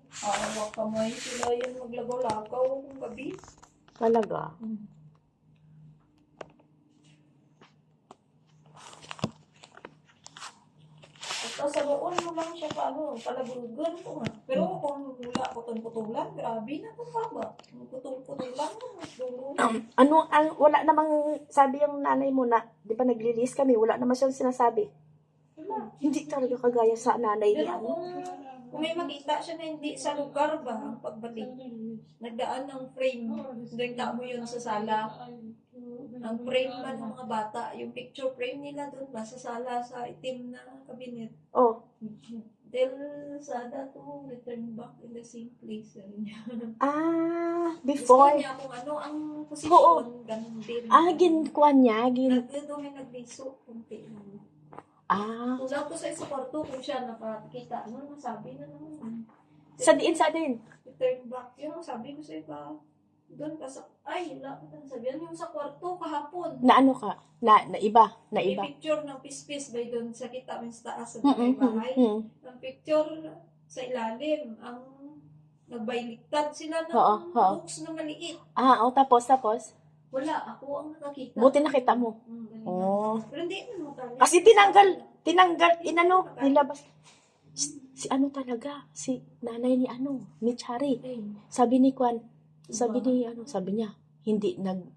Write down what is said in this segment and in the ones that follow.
Hawak kamay sila yan maglagaw-lagaw kung gabi. Talaga. Basta sa roon mo lang siya palabugan ko nga. Pero kung wala ko itong putulan, grabe na itong baba. Putol-putulan mo, dulo. Wala namang sabi yung nanay mo na, di ba nag-release kami, wala naman siyang sinasabi. Wala. Hindi talaga kagaya sa nanay ni Pero ano. kung may makita siya na hindi sa lugar ba, ang pagbalik, nagdaan ng frame, doon mo yun sa sala. Ang frame ba ng mga bata, yung picture frame nila doon ba sa sala sa itim na kabinet. Oh. Del Sada to return back in the same place. Before. Gusto niya kung ano ang posisyon, ganun din. Ginkuan niya. Nagdiso, kunti lang. Ah. Tulad ko sa kwarto kung siya nakakita, nasabi na naman. Sa din. Return back, yun ang sabi ko sa iba. Doon ka sa, wala ko nang sabihan, yung sa kwarto kahapon. Na ano ka? Na iba. May picture ng pispis by doon sa kita min sa taas sa bahay. Ang picture sa ilalim, ang nagbayliktad sila ng books na maliit. Tapos? Wala, ako ang nakakita. Buti nakita mo. Pero hindi mo talaga. Kasi nilabas. Si ano talaga, si nanay ni Chari. Sabi niya,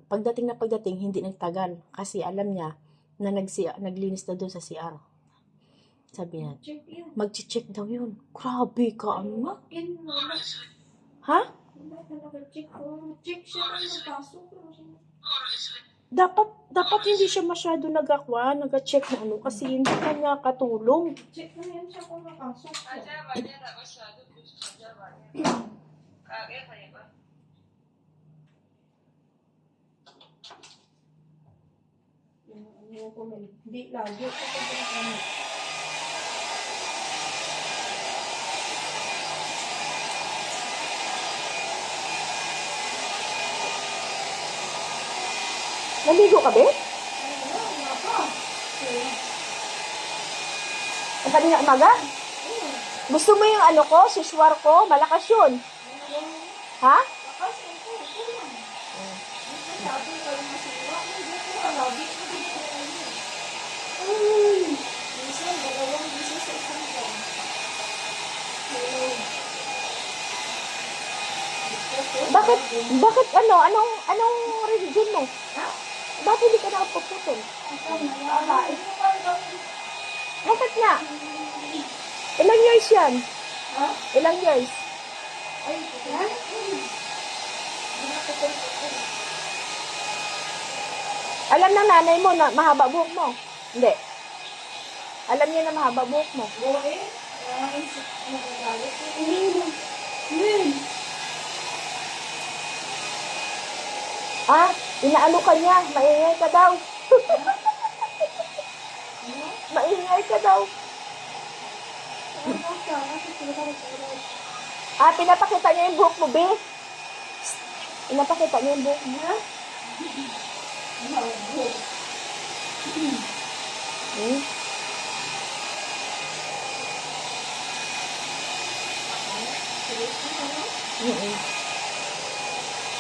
pagdating, hindi nagtagal. Kasi alam niya, na naglinis na doon sa CR. Sabi niya, mag-check daw yun. Grabe ka, ano? Ha? Check siya ang magpasok. Dapat hindi siya masyado nag-check na ano, kasi hindi kanya katulong. Check na yan siya kung nakasok. Hindi lagi. Naligo ka, be? Ang kanina umaga? Gusto mo yung ano ko, siswar ko? Malakas yun. Ha? Bakit anong religion mo? Bakit hindi ka nakapuputol? Bakit nga? Ilang years yan? Ilang years? Alam ng nanay mo na mahaba buhok mo? Hindi. Alam niya na mahaba buhok mo? Inaano ka niya. Maingay ka daw. Maingay ka daw. Pinapakita niya yung buhok mo, be. Pinapakita niya yung buhok mo.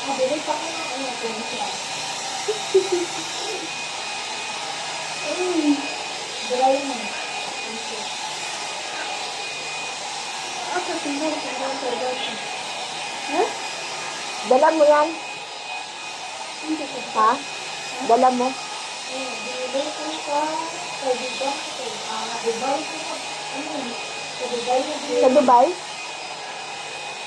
Bilis ako na ano ko siya. Dry mo. Tingnan. Dala mo yan? Ha? Dala mo? Sa Dubai?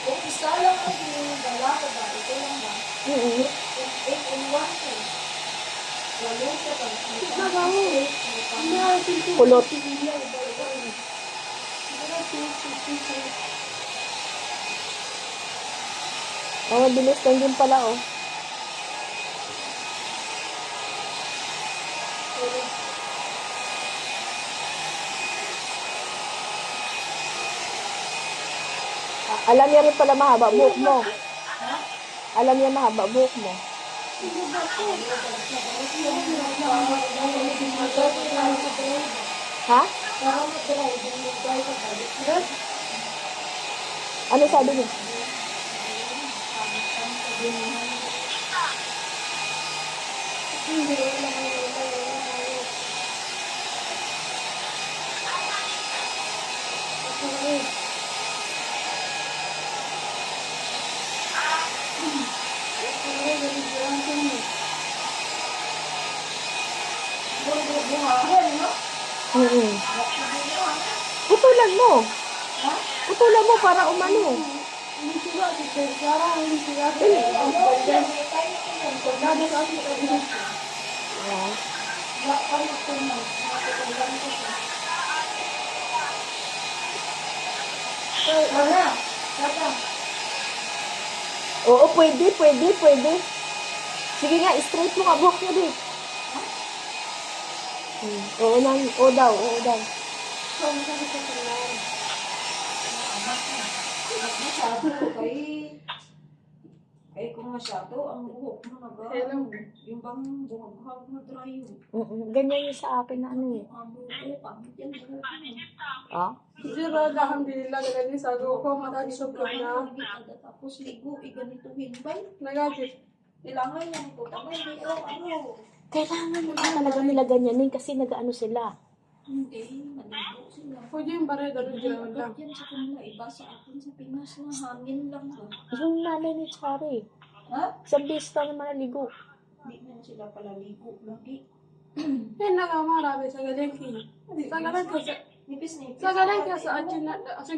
Kung isa lang ang dala ko ba? Ito lang ba? 8-in-1 ko. Walo siya ba? Kulot. Bilis lang din pala, oh. Alam niya rin pala mahaba buhok mo. Alam niya mahaba buhok mo. Ha? Ano sabi niya? Buhahan, no? Mm-mm. Putulan mo. Putulan mo para umano. Oo, pwede. Sige nga, straight mo nga buhok niya, babe. Oo daw. Kaya kung masyado, ang buhok mo naga, yung bang buhag mo dry yun. Ganyan yung sa akin na ano eh. Ang buhok, ang yan buhok mo. Ah? Alhamdulillah, ganyan sa ko matag sobrang na. Tapos ligo, ganituhin ba? Nagagit. Kailangan yan po, tama hindi araw-araw. Kailangan naman talaga nila ganyanin kasi nag-ano sila. Hindi, maligo sila. Pwede yung bare daw Hindi, lang. agad yan sa kanila. Iba sa atin sa Pinas na hangin lang ba? Yung nanay ni Chari. Ha? Isang beses lang naman naligo. Hindi na sila palaligo lagi. Eh, nagamara sa galengki. Sa galengki sa Nipis-nipis. sa galengki sa asin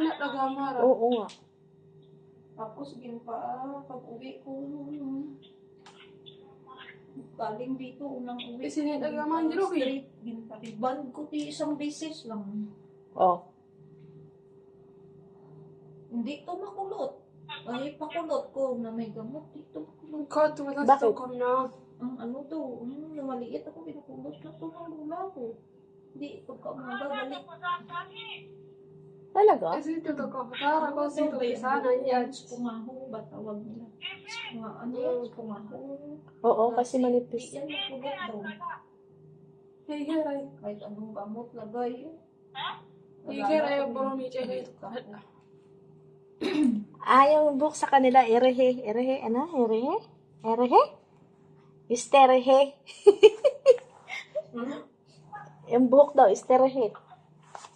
na nagamara. Oo nga. Tapos pag-uwi ko, galing dito, unang uwi. Isinitagaman, Jiro, eh. Straight, ginpariban ko ti isang beses lang. Oh. Hindi to makulot. Ay, pakulot ko na may gamot dito. Makulot. Ko tumatas Bakit? to ko na. Ang ano to, maliit ako, pinukulot na to ng lula ko. Hindi, pagka umaga, balik. Talaga? Kasi ito ko katara ko sa ito sana yan. Pumaho, ba tawag nila? Ano yan, pumaho. Oo, kasi Hindi manipis. yan makulot daw. Hey, geray. Kahit anong gamot lagay. Hey, geray ang puro mi chay ito kahit na. Yung book sa kanila, erehe. Ano? Erehe? Isterehe. Yung buhok daw, isterehe.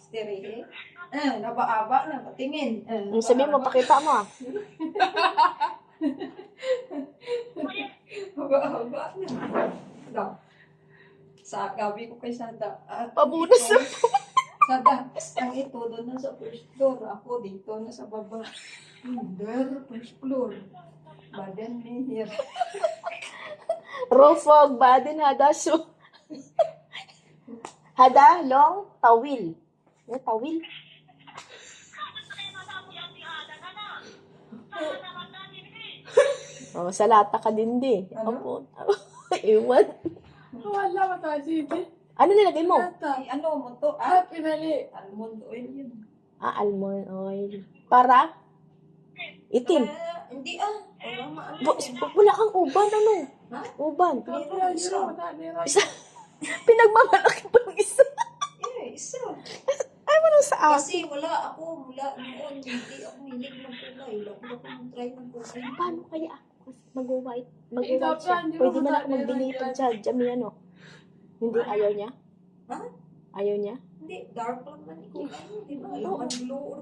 Sterihe. Naba-aba na, patingin. Sabi mo, pakita mo ah. Haba-haba na. Daw. Sa gabi ko kay Sada. Pabunas na. Sada, ang ito doon na sa first floor. Ako dito na sa baba. Under, first floor. Badan ni here. Rofog, badin hada so. Hada, long, tawil. Tawil. Oh, salata ka din di. Ano? Opo. Iwan. Wala ka tayo sige. Ano nilagay mo? Yata. Ano mo to? Pinali. Almond oil yun. Almond oil. Para? Itim. Hindi Wala maano. Wala kang uban, ano? Ha? Uban. Kapag yun, matali. Isa. Pinagmamalaki pa yung isa. Isa. Ay, walang sa akin. Kasi wala ako mula noon. Hindi ako hilig ng kulay. Wala ko mag-try ng kulay. Paano kaya ako? Kasi mag-white. Ikaw Mag-white siya. pa, hindi mo Pwede man ako matali magbili yan. sa Jami, ano? Hindi, ayaw niya? Ha? Ayaw niya? Hindi, dark lang man ikaw. Di ba? Yung blue or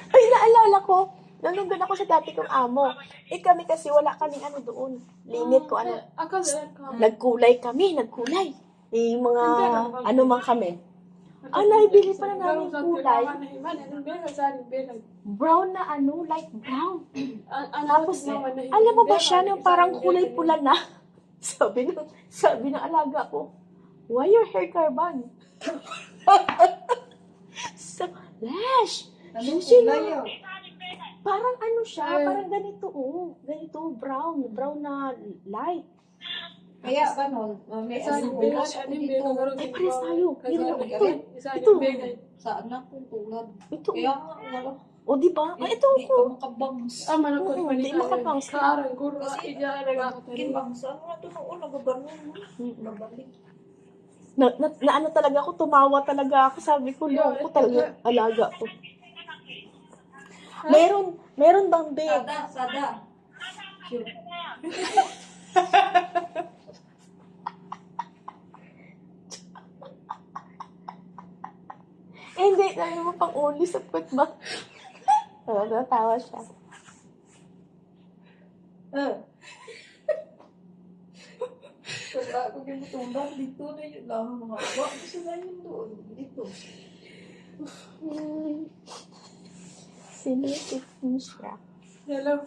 Ay, naalala ko. Nandun ako sa dati kong amo. Kami kasi wala kaming ano doon. Limit ko ano. Ako din ka. Nagkulay kami, nagkulay. Yung mga ano man kami. Naibili pa na namin kulay. Brown na ano, light brown. Tapos, alam mo ba siya na parang kulay pula na? Sabi ng alaga ko, why your hair carbon? So, Lash! Anong Sino? kulay yun? Parang ano siya, parang ganito, ganito, brown na light. Kaya ba nun? May ano bukas ako dito. Ay, pares tayo. Ito. Sa anak kong tulad. Ito. Kaya nga, wala. O, di ba? Ito Hindi ako. ka makabangs. Ama na ko Oo, hindi makapangsa. Kaarang guro. Kasi, Ija nagkakatarin. Kinbangs. Ano nga ito noon? Nagaganon. Nabalik. Na ano talaga ako, tumawa talaga ako. Sabi ko, loko talaga, alaga ko. Meron bang big? Sada. Cute. Hindi, sabi mo pang uli sa put ba? Oo, natawa siya. Wala ako yung tumbar dito na yun lang. Mga wak, gusto na yun doon. Dito. Sinisip mo siya. Hello.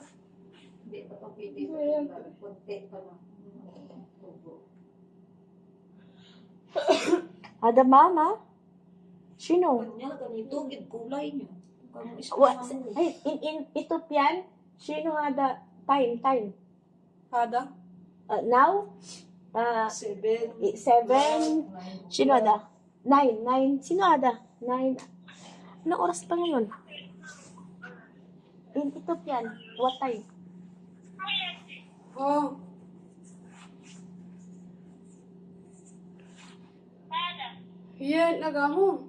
Hindi pa ito pwede. Ayan. Punti pa lang. Ada mama? Sino? Kanya, ganito, kulay niya. Kamu isa What? naman. Ay, ito pian? Sino ada? Time. Ada. Now? 7. 7. Sino ada? 9. Sino ada? 9. Anong oras pa ngayon? Ito pian. What time? Oh. Yan, nagamo.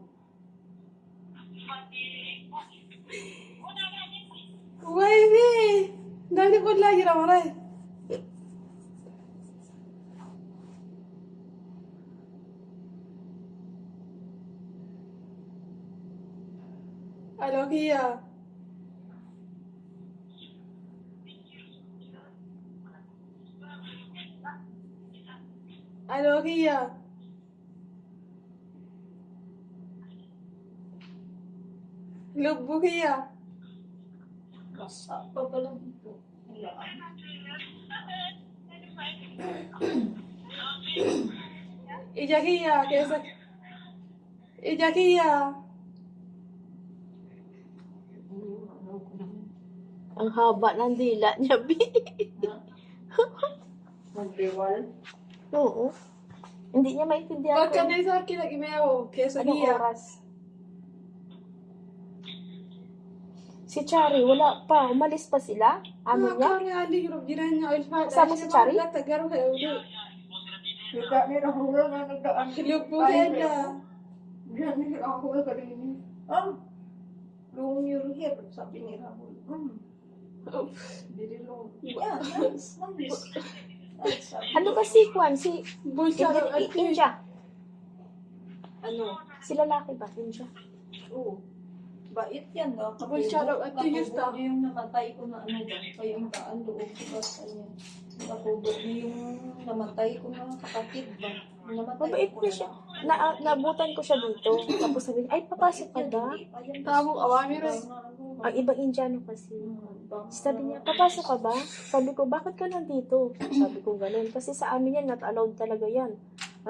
Wait, Dali ko lagi ramaray. Alo, Kia. Alo, Kia. Lugbo, Kia. Basa pa pala dito. Wala. Ija, Kia. Kesa. Ija, Kia. Ang haba ng dila niya, Bi. Magbewal. Oo. Hindi niya maintindihan Bakit kung na sa akin lagi may ako? Kesa, anong Kia. oras. Si Chari, wala pa. Umalis pa sila? Amo niya? Kasama si Chari? Kita ni Rahul na nagdaan. Lugbo, Heda. Diyan ni Rahul ka rin. Long your hair, sabi ni Rahul. Very long. Yeah, nice. Ano ba si Kwan? Si Bulsaro at India. Ano? Si lalaki ba? India. Oo. Bait yan, no? Bulsaro at Yusta. Yung namatay ko na ano dyan. Kaya yung taan doon sa kanya. Nakatubot niyo yung namatay ko na kapatid ba? Mabait niya siya. Nabutan ko siya dito. Tapos sabi niya, ay, papasok ka ba? Tamo, awami rin. Ang ibang Indiano kasi. Sabi niya, papasok ka ba? Sabi ko, bakit ka nandito? Sabi ko, ganun. Kasi sa amin yan, not allowed talaga yan.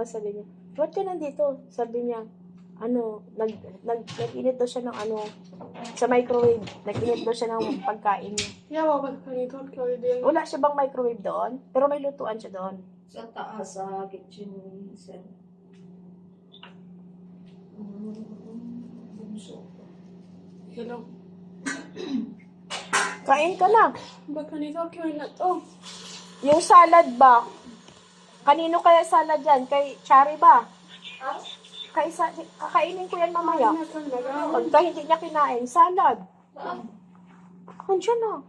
Sabi niya, bakit ka nandito? Sabi niya, nag-init daw siya ng sa microwave. Nag-init daw siya ng pagkain niya. Yawa ba ka nito? Wala siya bang microwave doon? Pero may lutuan siya doon. Sa taas, sa kitchen set. Bunso. Hello. Kain ka na. Baka nito na to. Yung salad ba? Kanino kaya salad yan? Kay Chari ba? Kakainin ko yan mamaya. Pagka hindi niya kinain, salad. Saan? Andiyan na.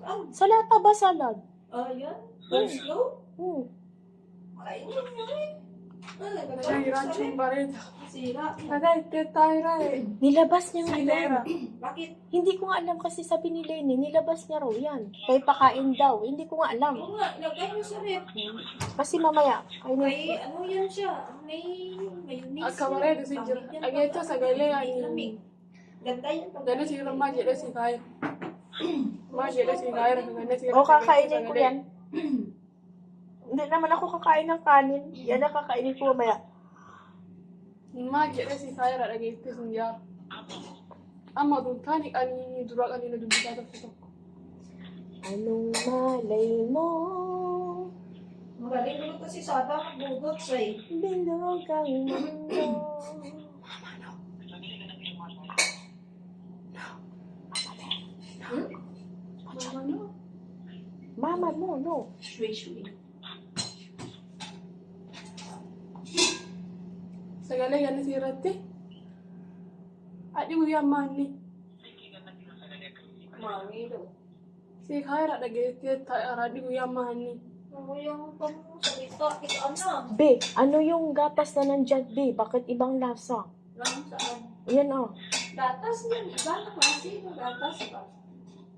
Saan? Sa lata ba salad? Yan? Slow? Hmm. Kainin mo eh. Sira chumba rin. Sira. Aray, tetay rin. Nilabas niya nga Sinera. yan. Bakit? Hindi ko nga alam kasi sabi ni Lenny, nilabas niya raw yan. Kaya pakain daw. Hindi ko nga alam. Oo nga, ilagay mo sa rep. Kasi mamaya, May ano yan siya? May mayonnaise. Agkamare, doon si Jiro. Agay ito sa gali, Lamig. Ganda yan. Gano'n siguro magic na si Kaya. Magic na si Kaya. o kakainin ko yan. Hindi naman ako kakain ng kanin. Yan ang kakainin ko mamaya. Magic na si Kaya lagi ito sa niya. Ama doon kanik ani durag ani na doon dito sa to. Anong malay mo? Magaling mo to si Sada. Magbugot siya eh. Bilog ang mundo. Ano? Mama mo, no. Shui. Sa gali yan si Rati. Adi mo yaman ni. Si Kaya nag-edit tayo aradi mo yaman ni. Ano yung salita? Ikaw na. Be, ano yung gatas na nandyan, be? Bakit ibang lasa? Lang saan? Yan, oh. Gatas yan. Iba na klase ng gatas ba?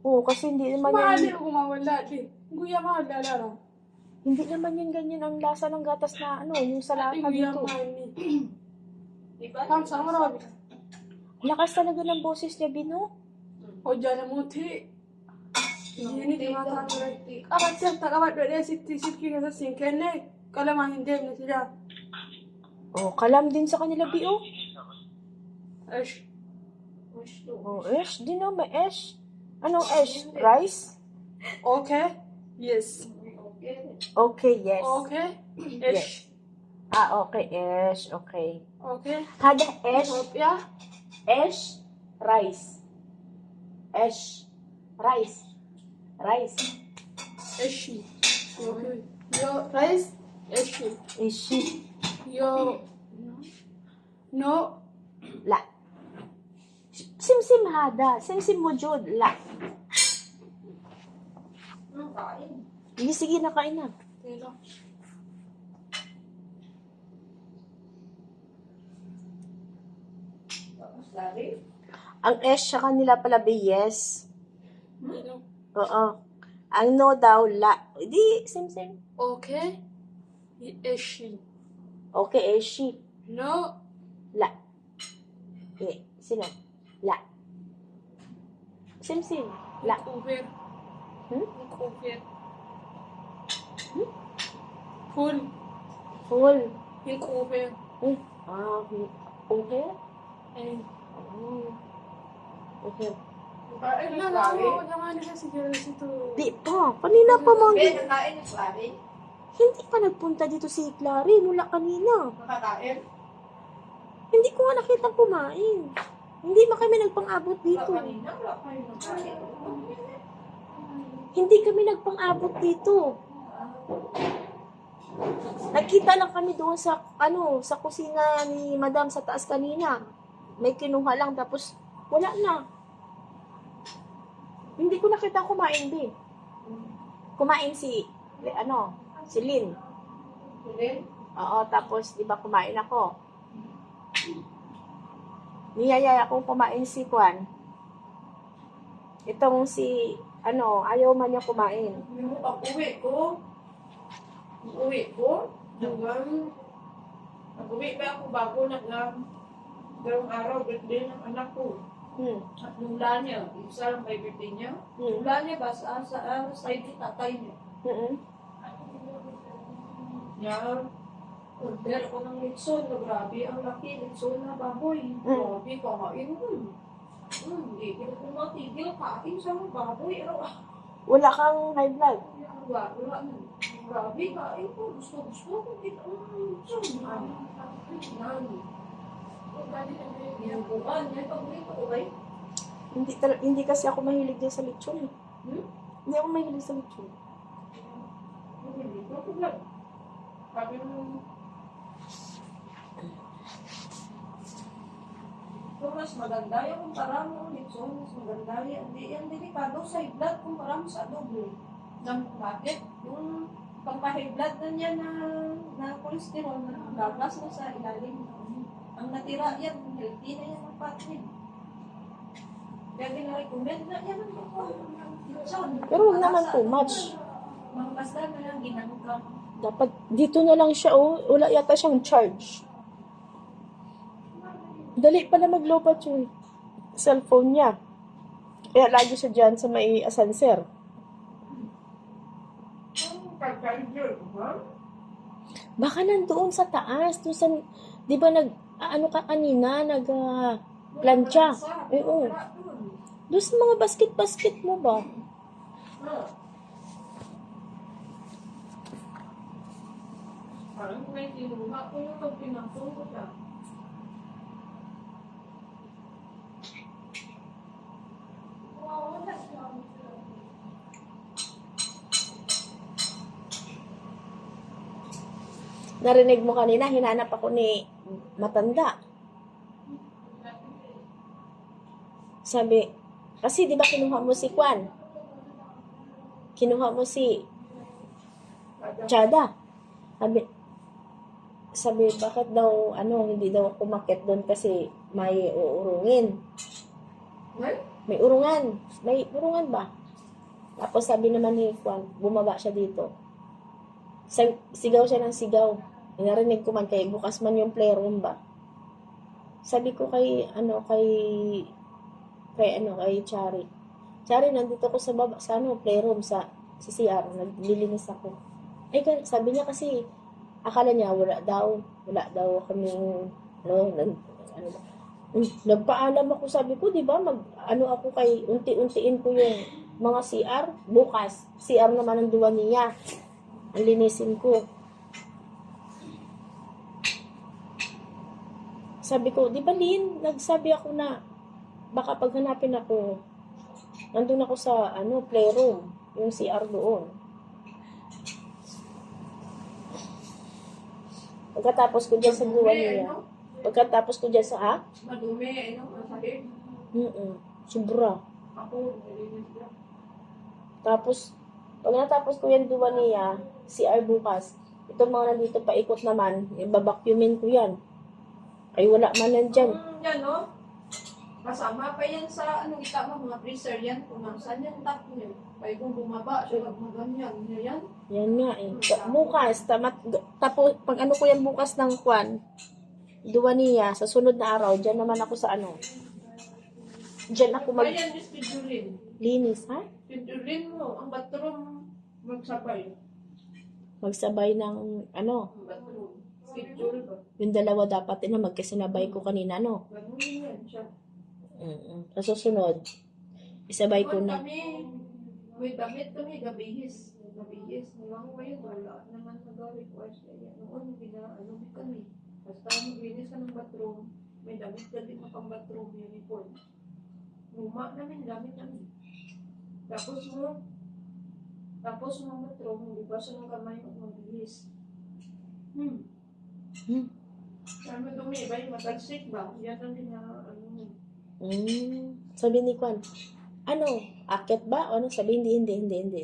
Oo, kasi hindi naman Mahali yan, ko mawala di. Guya mahal lara. hindi naman yan ganyan ang lasa ng gatas na ano, yung sa lata Guya dito. mahal ni. Iba na Kam sama rabi. Lakas talaga ng boses niya, Bino. O jana muti. Yini di mata rai. Kabat siya kabat dede sit ki sa singkene. Kalaman hindi na sila. Oh, kalam din sa kanila, Bi, oh. Ash. Gusto. Oh, esh, di na, may esh. Anong esh? Rice? Okay. Yes. Okay. Okay, yes. Okay. Ash. Ah, okay, esh, okay. Okay. Hada esh, Ya. esh, rice. Esh, rice. Rice. Ashi. Okay. Yo rice. Ashi. Ishi. Yo. No. La. Simsim hada. Simsim mo, Jud. La. Ang kain. Sige, nakain na. Pero. Tapos lari. Ang esh sa kanila pala, be, yes. Ano? Oo. Ang no daw, la. Di, simsim. Okay. Ashi. Okay, eshi. No. La. Okay, sino? La. Simsim. La. Over. Hmm? Over. Full. Full. Over. Ah, okay. And. Oh. Okay. Kain No, ng no, lari. no. Naman na siguro ito. Di pa. Kanina pa, Mom. Ben, nakain ng lari. Hindi pa nagpunta dito si Clary mula kanina. Nakakain. Hindi ko nga nakita kumain. Hindi ba kami nagpang-abot Wala dito? kanina. Wala kayo nakain. Hindi kami nagpang-abot dito. Nagkita lang kami doon sa, sa kusina ni Madam sa taas kanina. May kinuha lang tapos wala na. Hindi ko nakita kumain, Bi. Kumain si Lynn. Ben, Oo, tapos, di ba, kumain ako. Niyayaya akong kumain si Juan. Itong si, ayaw man niya kumain. yung pag-uwi ko, nag-uwi ba ako bago dalawang araw, birthday ng anak ko. At nula niya, isa lang may birthday niya. Nula niya ba sa side ni tatay niya. Yan. Order ko ng litson. Grabe, ang laki. Litson na baboy. Grabe, kakain mo. Hindi ko matigil. Kain sa mga baboy. Wala kang high blood. Wala na. Grabe, kain ko. Gusto ko. Kita ang litson. Ginagawa niya. Pag-uwi ko, okay? Hindi kasi ako mahilig din sa lechon. Hindi ako mahilig sa lechon. Hindi ko lang. Sabi mo, ito mas maganda yung kumpara mo litson, mas maganda yan. Yan delikado sa high blood kumpara mo sa adobo. Bakit? Yung pang-high blood na niya na cholesterol na gagas mo sa ilalim. Ang natira yan, healthy na yan ang fat niya. Kaya gina-recommend na yan ang litson. Pero huwag naman too much. Mangkasda na lang ginangkang. Dapat dito na lang siya, wala yata siyang charge. Dali pala mag-lobat yung cellphone niya. Kaya lagi siya dyan sa may asanser. Pag-charger, ha? Baka nandoon sa taas, doon sa, di ba ka kanina, plancha. Oo. Doon sa mga basket-basket mo ba? Parang may tinuha ko yung pag pinapong ko siya. Narinig mo kanina, hinanap ako ni matanda. Sabi, kasi di ba kinuha mo si Juan? kinuha mo si Chada. Sabi, bakit daw, hindi daw kumakit doon kasi may uurungin. May urungan. May urungan ba? Tapos sabi naman ni Juan, bumaba siya dito. Sigaw siya ng sigaw. Narinig ko man kay bukas man yung playroom ba. Sabi ko kay Chari. Chari, nandito ko sa baba, sa playroom, sa CR, naglilinis ako. Sabi niya kasi, akala niya, wala daw kaming, nagpaalam ako, sabi ko, di ba, ako unti-untiin ko yung mga CR, bukas, CR naman ang duwa niya, ang linisin ko. Sabi ko, di ba, Lynn, nagsabi ako na, baka paghanapin ako, nandun ako sa, playroom, yung CR doon. Pagkatapos ko dyan sa duwa niya. Pagkatapos ko dyan sa, Madumi, masakit. Sobra. Ako, nalinis lang. Tapos, pag natapos ko yung duwa niya, CR bukas, itong mga nandito paikot naman, ibabacuumin ko yan. Ay, wala man yan dyan. Yan, no? Kasama pa yan sa, kita mo, mga freezer yan. Kung saan yan, tap niyo. Kaya kung bumaba, siya magmaganyan. Yan. Yan nga eh. Bukas, tapos, pag ko yan bukas ng kwan, duwa niya, sa sunod na araw, dyan naman ako sa dyan ako Kaya yan, schedulin. linis, ha? Schedulin mo, ang bathroom, magsabay. Magsabay ng, Ang bathroom. Schedule ba? yung dalawa dapat na magkasinabay ko kanina, Ganun yan siya. Sa susunod, isabay ko na. May damit kami, gabihis. Gabihis. Nalang ngayon, wala naman nagawin ko. Noon, kami. Basta maglinis ka ng bathroom, may damit ka din pang bathroom, uniform. Luma namin, gamit namin. Tapos mo bathroom, hindi ba siya ng kamay mo maglinis? Sabi mo dumi, ba yung matalsik ba? Yan ang Sabi ni Kwan, akit ba? O sabi, hindi.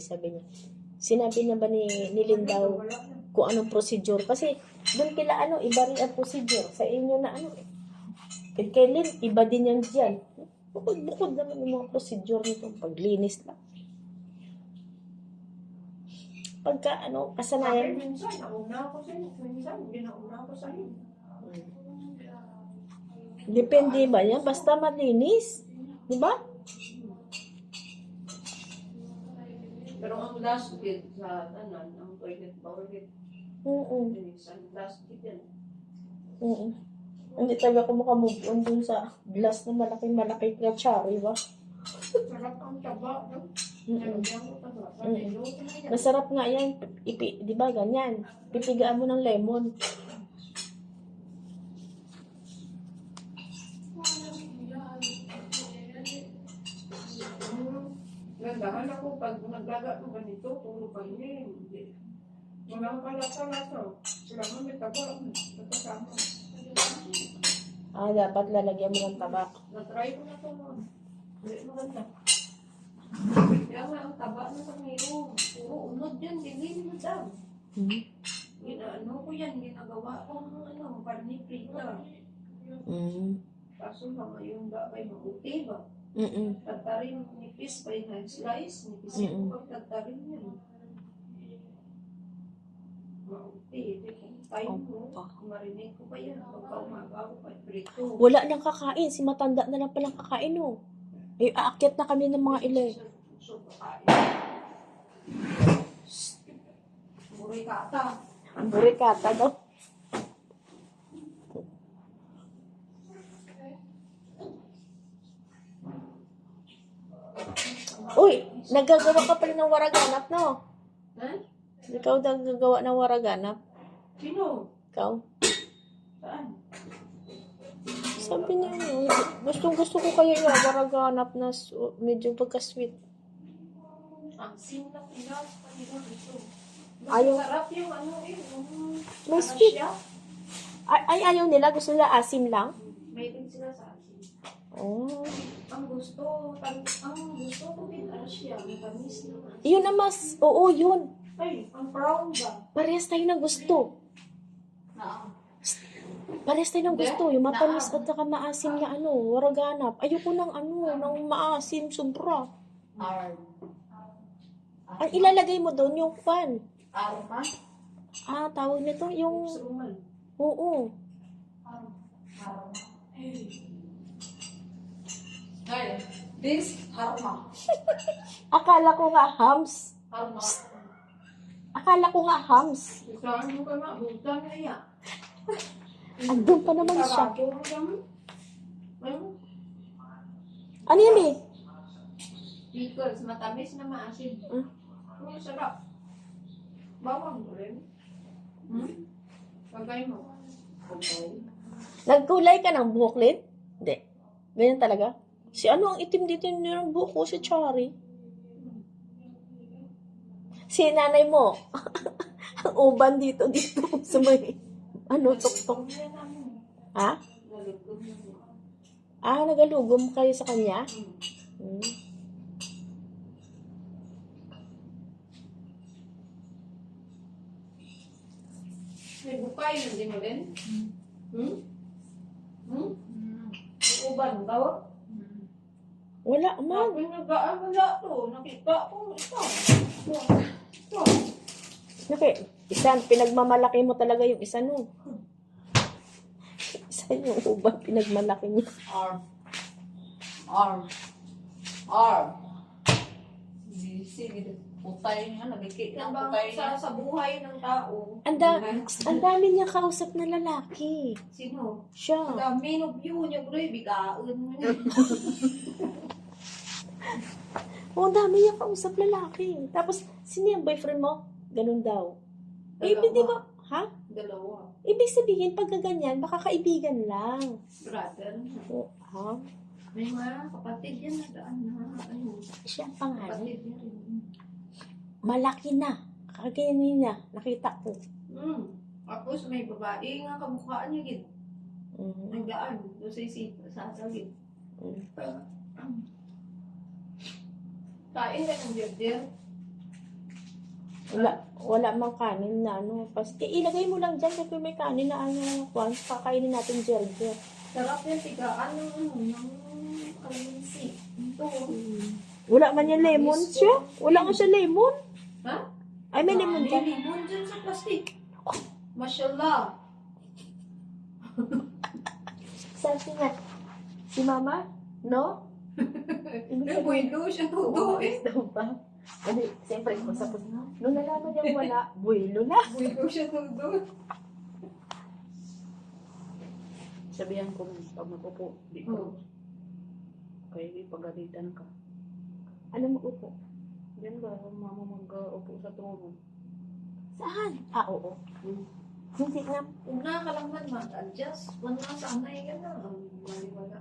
Sabi niya. Sinabi niya ba ni Lindaw kung anong procedure? Kasi, doon kila iba rin ang procedure. Sa inyo na kay Lynn, iba din yan dyan. Bukod naman yung mga procedure nito. Paglinis lang. Pagka, kasanayan. Minsan, nauna ako sa inyo. Minsan, hindi nauna ako sa inyo. Depende ba yan? Basta malinis. Di ba? Pero ang last bit sa tanan, ang toilet bowl, minsan last bit yan. Hindi talaga ako makamove on dun sa glass na malaki na cherry ba? Sarap ang taba, no? Nalagyan ko taba. Panilo ko na yan. Masarap nga yan. Di ba ganyan? Pipigaan mo ng lemon. Nandahan ako pag naglaga ng ganito, puro kainin. Walang kalasa-lasa. Sila mo may taba. Natasama. Dapat lalagyan mo ng tabak. Na-try ko na ito. Hindi maganda. Kaya nga ang taba na sa mayroon. Puro unod yan. Dilin mo daw. Ko yan. Ginagawa ko ng karni prita. Kaso lang ngayon ba ay mabuti ba? Tatarin nipis pa yung slice. Nipis ko pag tatarin yan. Mabuti. Tayo mo. Marinig ko pa yan. Pagka umaga ko pa prito. Wala nang kakain. Si matanda na lang palang kakain, aakyat na kami ng mga ilay. Burikata. Ang burikata daw. Uy, nagagawa ka pala ng waraganap, no? Ha? Ikaw nagagawa ng waraganap? Sino? Ikaw? Saan? Sabi niya, gusto ko kaya yung waraganap na medyo pagka-sweet. Ang simple na kanila ito. Ayaw. Masarap yung May sweet. Ay, ayaw nila. Gusto nila asim lang? May din sila sa asin. Oh. Ang gusto ko din siya. Matamis naman. Yun na mas, oo, yun. Ay, ang brown ba? Parehas tayo ng gusto. Parehas tayo ng gusto. Yung matamis at saka maasim na ano, waraganap. Ayoko ng ano, ng maasim, sobra. Ang ilalagay mo doon, yung pan. Aroma? Tawag nito, yung, oo. Hey, this harma. Akala ko nga hams. Harma. Akala ko nga hams. Saan mo ka na? Buta na iya. Andun pa naman siya. Ano? Ano yan eh? Pickles, matamis na maasim. Ang sarap. Bawang mo rin. Pagay mo. Okay. Nagkulay ka ng buhok, Lin? Hindi. Ganyan talaga? Si ano ang itim dito yung buhok ko? Si Chari. Si nanay mo. Ang uban dito sa may, ano, tuktok. Ha? Nagalugom kayo sa kanya? May bukay, hindi mo rin? Uban daw? Wala man. Wala to. Nakita ko. Ito. Pinagmamalaki mo talaga yung isa no. Isa yung uban, pinagmalaki niya. Arm. Sige, putay niya, nagkikita ng putay niya. Sa buhay ng tao. Ang dami niya kausap na lalaki. Sino? Siya. Ang dami ng view niya, bro. Bigaon mo niya. Ang dami niya kausap lalaki. Tapos, sino yung boyfriend mo? Ganun daw. Ibig, di ba? Ha? Dalawa. Ibig sabihin, pag ganyan, baka kaibigan lang. Brother. Ha? May mga kapatid yan na daan na. Ano? Siya ang pangalan. Kapatid niya rin. Malaki na. Kagayanin niya. Nakita ko. Tapos may babae nga kamukhaan niya gid. Nagdaan. Doon sa sasawid. Kain ka ng burger. Wala mang kanin na ano. Ilagay mo lang dyan kasi may kanin na ano. Kakainin natin jerger. Sarap yung tigaan ng kalamansi. Ito. Wala man yung lemon siya. Wala nga siya lemon. Ha? Ay, may lemon May dyan. limon dyan sa plastic. Mashallah. Sabi niya, si mama? No? Eh, buwelo siya todo eh. Daw ba? Kasi, siyempre, masapos na. Nung nalaman niya wala, buwelo na. Buwelo siya todo. Sabihan ko, pag mapupo, di ko. Kaya pagalitan ka. Ano mo upo? Yan ba, yung mama mag-upo sa trono? Saan? Oo. Hindi nga. Kung na ka lang man mag-adjust, wala sanay ka na. Wala.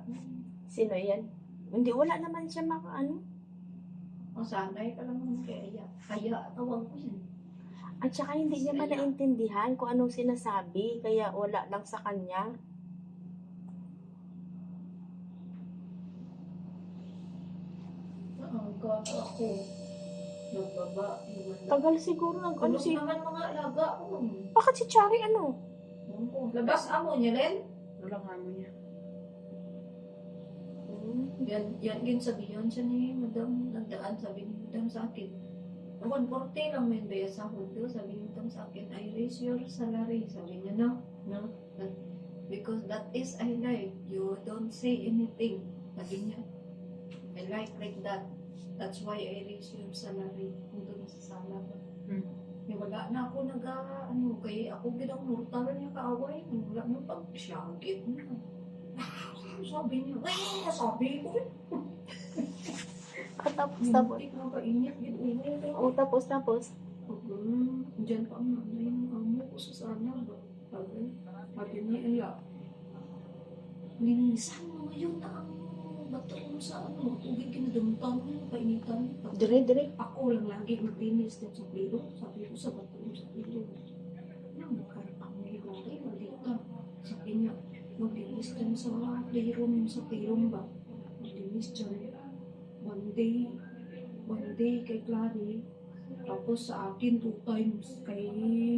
Sino yan? Hindi, wala naman siya ano. Ang sanay ka lang man kaya. Kaya tawag ko yan. At saka hindi niya man naintindihan kung anong sinasabi, kaya wala lang sa kanya. Ako. Nagbaba. Tagal siguro Ano naman mga alaga ko. Bakit si Chari ano? Labas amo niya rin? Wala nga mo niya. Yan din sabihan siya ni Madam. Nagdaan sabi ni Madam sa akin. 140 lang may baya sa hudo. Sabi ni Madam sa akin, I raise your salary. Sabi niya, no. Because that is I like. You don't say anything. Sabi niya, I like that. That's why I raise your salary. Kung doon sa sala ba. Wala na ako kaya ako bilang mortal niya kaaway. Wala na pag-shagit na. Sabi niya, sabi ko. Tapos. Hindi ko kainit. Tapos. Diyan pa ang nanay ng amo ko sa sana. Sabi niya, Ella, linisan mo ngayon na ang bato mo sa tubig kinadamutan mo, kainitan. Dire. Ako lang lagi maglinis din sa pilo. Sabi ko sa bato mo sa pilo. Ang liwari, malita. Sabi niya, maglinis din sa playroom ba? Maglinis dyan. One day, one day kay Clary. Tapos sa akin 2 times. Kay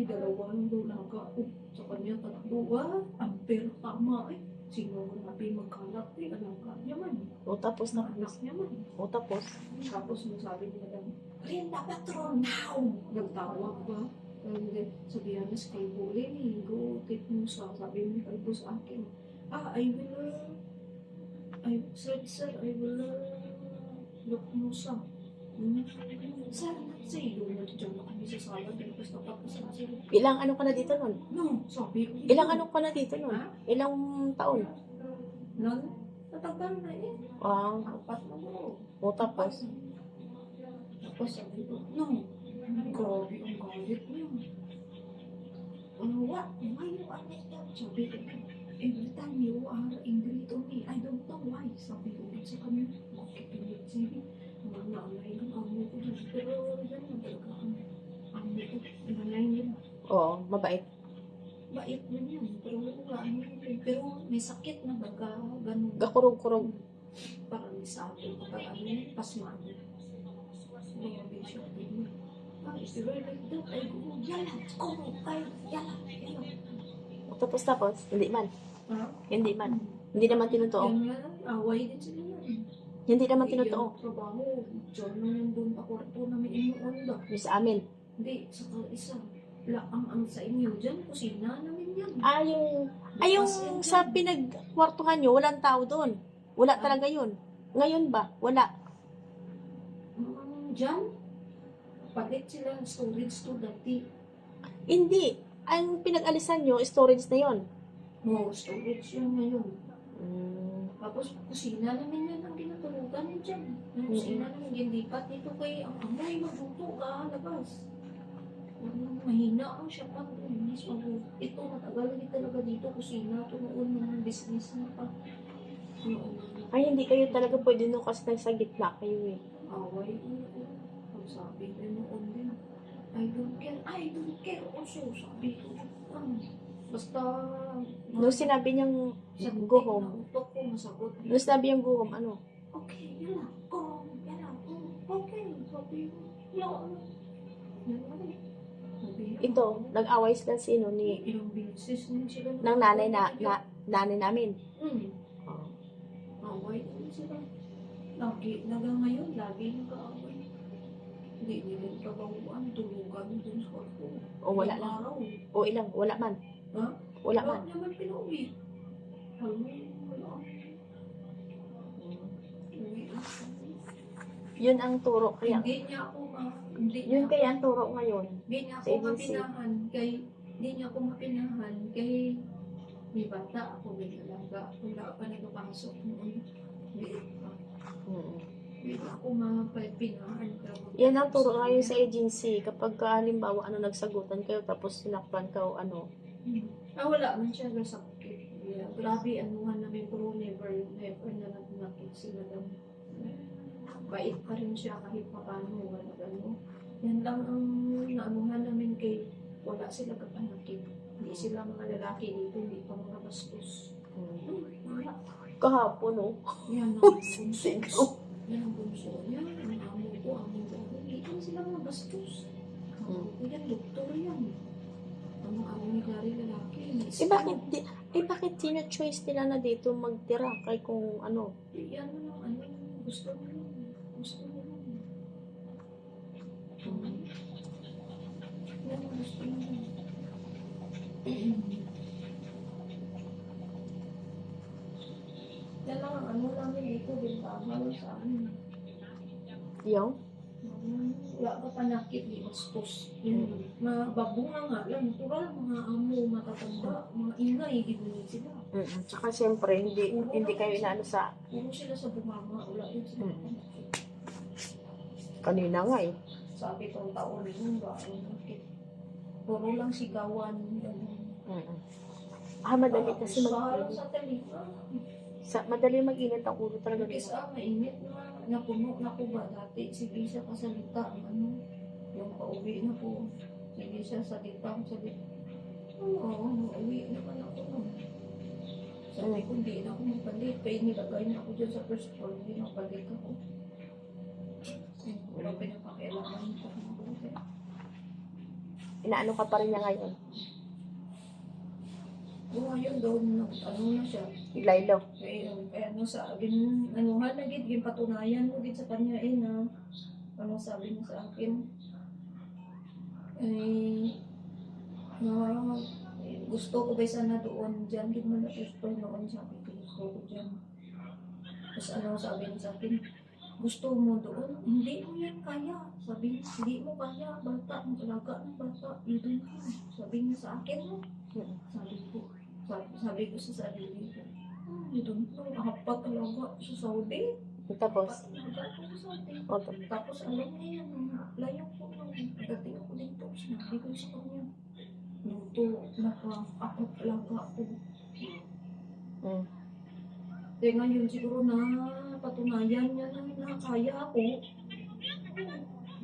dalawang dulaga ko. Sa kanya 3. Ampere tama eh. Sino mo nabi magkalap eh. Alam ka niya man. O tapos na. Anak niya man. O tapos. Tapos sabi niya lang, Brenda Patron now! Nagtawag ba? And then, sabihan na sa kay Buli ni, go take mo sa, sabi mo kay boss akin. Sir, I will look mo sa. Sir, say, doon na dyan na kami sa sala, tapos tapos na sila. Ilang ano ka na dito nun? No, sabi ko. Ilang ano ka na dito nun? Ha? Ilang taon? Nun, natagal na eh. 4 na mo. O tapos. Tapos sabi ko, no, grabe ang galit niya. What? Why you are like that? Sabi ko, every time you are angry to me, I don't know why. Sabi ko, sa kanya, makikinig siya. Mga nanay ng amo ko dyan. Pero yan na talaga ang amo ko. Nanay niya. Oo, mabait. Bait na yan. Pero wala ano. Pero may sakit na baga. Ganun. Gakurog-kurog. Parang sabi ko, parang pasman. Maybe siya din. If you were like that, I go, yala, yala. O tapos. Hindi man. Ha? Hindi man. Hindi naman tinutoo. Yan nga, away din sila yan. Hindi naman tinutoo. Yung trabaho, dyan na yan doon pa kwarto namin inuunda. Yung sa amin. Hindi, sa isa. Laang sa inyo dyan, kusina namin yan. Yung sa pinagkwartuhan nyo, walang tao doon. Wala talaga yun. Ngayon ba? Wala. Dyan, palit sila ng storage to dati. Hindi. Ang pinag-alisan nyo, storage na yon. No, storage yun ngayon. Tapos, kusina namin yan ang kinatulugan yun dyan. Ang kusina namin, gindipat dito kay ang amoy, magluto ka, labas. Mahina ang siya pa. Ito, matagal din talaga dito, kusina. Ito noon ng business na pa. Noon. Ay, hindi kayo talaga pwede nung kasi sa gitna kayo eh. Away. Ang sabi ko noon din. I don't care also. Sabi ko, basta... Nung sinabi niyang go home, Utok ko, masagot. nung sinabi niyang go home, ano? Okay, yala. Go, yala. Okay, sabi ko. Yala. Ito, nag-away sila sino ni Ilang beses din sila. ng nanay nanay namin. Away din sila. Lagi, ngayon, lagi nag-aaway. Hindi nila trabahuan, tulugan dun sa kwarto. O wala lang. Araw. O ilang, wala man. Ha? Wala man. Wala naman pinauwi. Wala. Uwi lang. Yun ang turo kaya. Hindi niya ako Yun kaya ang turo ngayon. Hindi niya sa ako agency. mapinahan kay may bata ako, may alaga. Wala pa nagpapasok noon. Hindi ako mapinahan. Yan ang turo ngayon sa agency. Kapag halimbawa nagsagutan kayo tapos sinakpan ka o ano. Wala man siya sakit. Yeah, grabe, anuhan namin pero never na nagnakit sila daw. Bait pa rin siya kahit paano, wala gano'n. Yan lang ang naanuhan namin kay wala sila kapanakit. Hindi sila mga lalaki dito, hindi pa mga bastos. Wala. Kahapon o. Yan ang bunso. Sigaw. Yan ang bunso. Yan ang amo ko. Hindi pa sila mga bastos. Amo ko yan, doktor yan. Ang mga amo ni Gary lalaki. Bakit sino-choice nila na dito magtira kay kung ano? Yan ang gusto mo yun. Gusto mo yun. Yan ang gusto mo yun. Yan lang ang ano namin dito, bintahan sa amin. Yung? Wala ka panakit, di bastos. Mababunga nga lang, natural mga amo, matatanda, mga ingay, gano'n sila. Tsaka siyempre, hindi kayo inaano sa Puro sila sa bumanga, wala yun sila. kanina nga eh. Sabi kong taon yun, bakit? Puro lang sigawan. Madali kasi Mahal mag-init. sa talika. Madali mag-init ang ulo talaga dito. Kasi mainit na. Napuno na ko ba dati? Sige siya kasalita. Yung pauwi na po. Sige siya salita. Oo, mauwi naman ako nun. Sabi ko, hindi na ako magpalit. Kaya nilagay na ako dyan sa first floor. Hindi na palit ako. Inaano ka pa rin niya ngayon. Ngayon daw, ano na siya. Lilo. Kaya ano sabi, ano nga na gid, yung patunayan mo gid sa kanya na, ano sabi niya sa akin, na gusto ko ba sana doon dyan, gid man na gusto noon sabi ko, gusto ko dyan. Tapos ano sabi niya sa akin, gusto mo doon? Hindi mo yan kaya. Sabi niya, hindi mo kaya, bata, ang alaga ng bata, yun ka. Sabi niya sa akin, no? Sabi ko sa sarili ko, yun ka, nakapat talaga sa Saudi. Tapos, Talaga ako sa Saudi. oto. Tapos alam niya yan, layo ko nung pagdating ako dito, sinabi ko sa kanya, luto, naka-apat talaga ako. Mm. Kaya ngayon siguro na patunayan niya na kaya ako.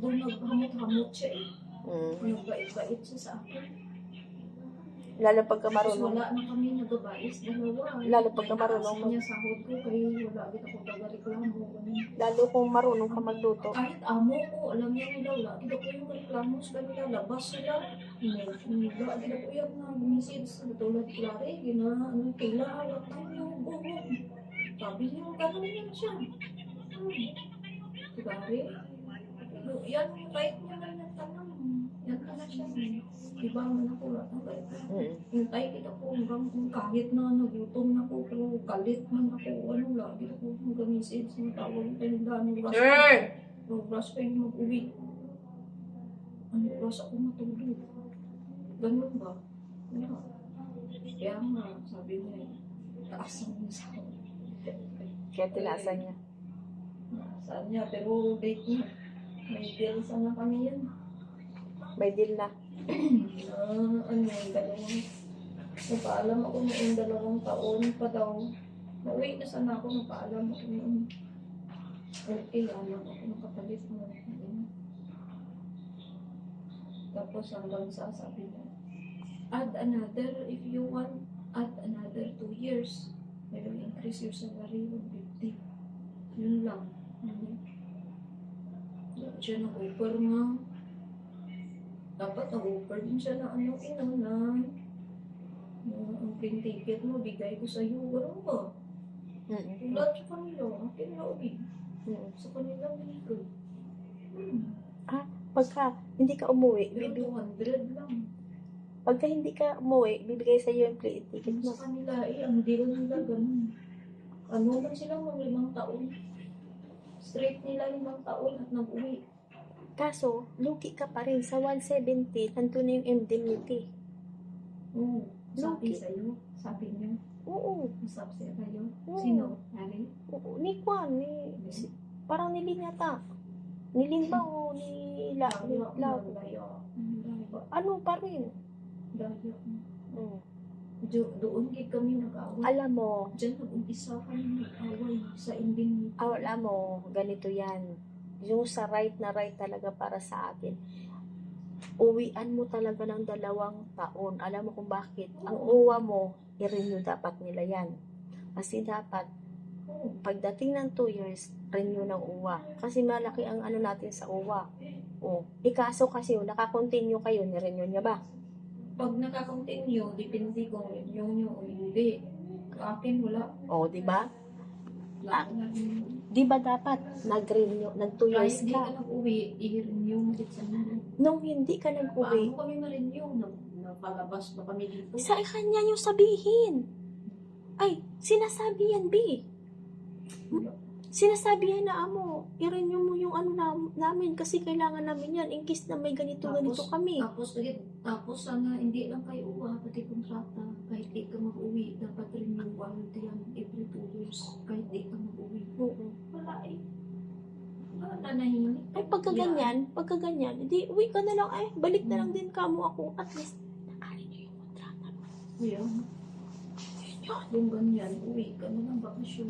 Doon naghamot-hamot siya eh. Nagbait-bait siya sa akin. Lalo pagka Tapos marunong. wala na kami nagabais dalawa. Lalo pagka marunong May niya sahod ko kaya wala agad ako taga-reklamo. Lalo kung marunong ka magluto. Kahit amo ko, alam niya nila, wala agad ako yung reklamo sa kanila. Labas sila. Wala agad ako yung message sa tulad klare. Kila alat tayo. Sabi niya, gano'n yan siya. Klare. Yan yung right niya na nagtanong. Yan ka na siya. Diba man ako lahat ng right niya. Hintay kita ko hanggang kung kahit na nagutom na ko, pero galit man ako, lagi ako mag-message na tawag ko nila, rush ko yung mag-uwi. Rush ako matulog. Ganun ba? Kaya nga, sabi niya, taasan niya sa akin. Kaya tinaasan niya. Saan niya, pero date niya. May deal sana kami yan. May deal na. Dalawang, napaalam ako noong 2 taon pa daw. Nauwi na sana ako, napaalam ako noon. Okay, alam ako nakapalit mo. Tapos hanggang sa sabi niya, add another, if you want, add another 2 years. I will increase your salary 150. Yun lang. Siya nag-offer nga. Dapat nag-offer din siya na na ang plane ticket mo, bigay ko sa'yo. Gano'n ba? Tulad sa kanila, akin na uwi. Sa kanila, bigay. Pagka hindi ka umuwi, Pero 200 lang. pagka hindi ka umuwi, bibigay sa iyo yung plane ticket mo. Sa kanila, ang deal nila ganun. Ano lang sila mga 5 taon. Straight nila 5 taon at nag-uwi. Kaso, lugi ka pa rin. Sa 170, nandun na yung indemnity. Oo. Sabi Lugi. sa'yo, sabi niyo, Oo. sabi sa'yo. Oo. Sino? Hari? Oo. Ni Kwan, parang nilin yata. Nilin ba o ni Lago? Ano pa rin? Doon kay kami nag-away. Alam mo, Diyan nag-umpisa kami nag-away sa ending. alam mo, ganito yan. Yung sa right na right talaga para sa atin. Uwian mo talaga ng 2 taon. Alam mo kung bakit? Ang uwa mo, i-renew dapat nila yan. Kasi dapat, pagdating ng 2 years, renew ng uwa. Kasi malaki ang ano natin sa uwa. Ikaso kasi, nakakontinue kayo, ni-renew niya ba? Pag nakakontinue, depende kung renew nyo o hindi. Akin wala. Di ba? Wala na rin. Di ba dapat nag-renew, nag 2 Kahit years hindi ka? ka nag-uwi, i-renew mo din sa namin. Nung hindi ka nag-uwi, Paano kami ma-renew? Napalabas na kami dito. sa kanya yung sabihin. Ay, sinasabi yan, B. Sinasabi yan na amo, i-renew mo yung ano namin kasi kailangan namin yan in case na may ganito kami. Tapos sana hindi lang kayo uwa, pati kontrata. Kahit di ka mag-uwi, dapat renewal yan every 2 years. Kahit di ka mag-uwi. Oo. Wala eh. Wala na nahihinig. Ay, pagka ganyan, hindi, uwi ka na lang, ay, balik na lang din kamo ako. At least, nakarenew yung kontrata mo. Yan. Yung ganyan, uwi ka na ng bakasyon.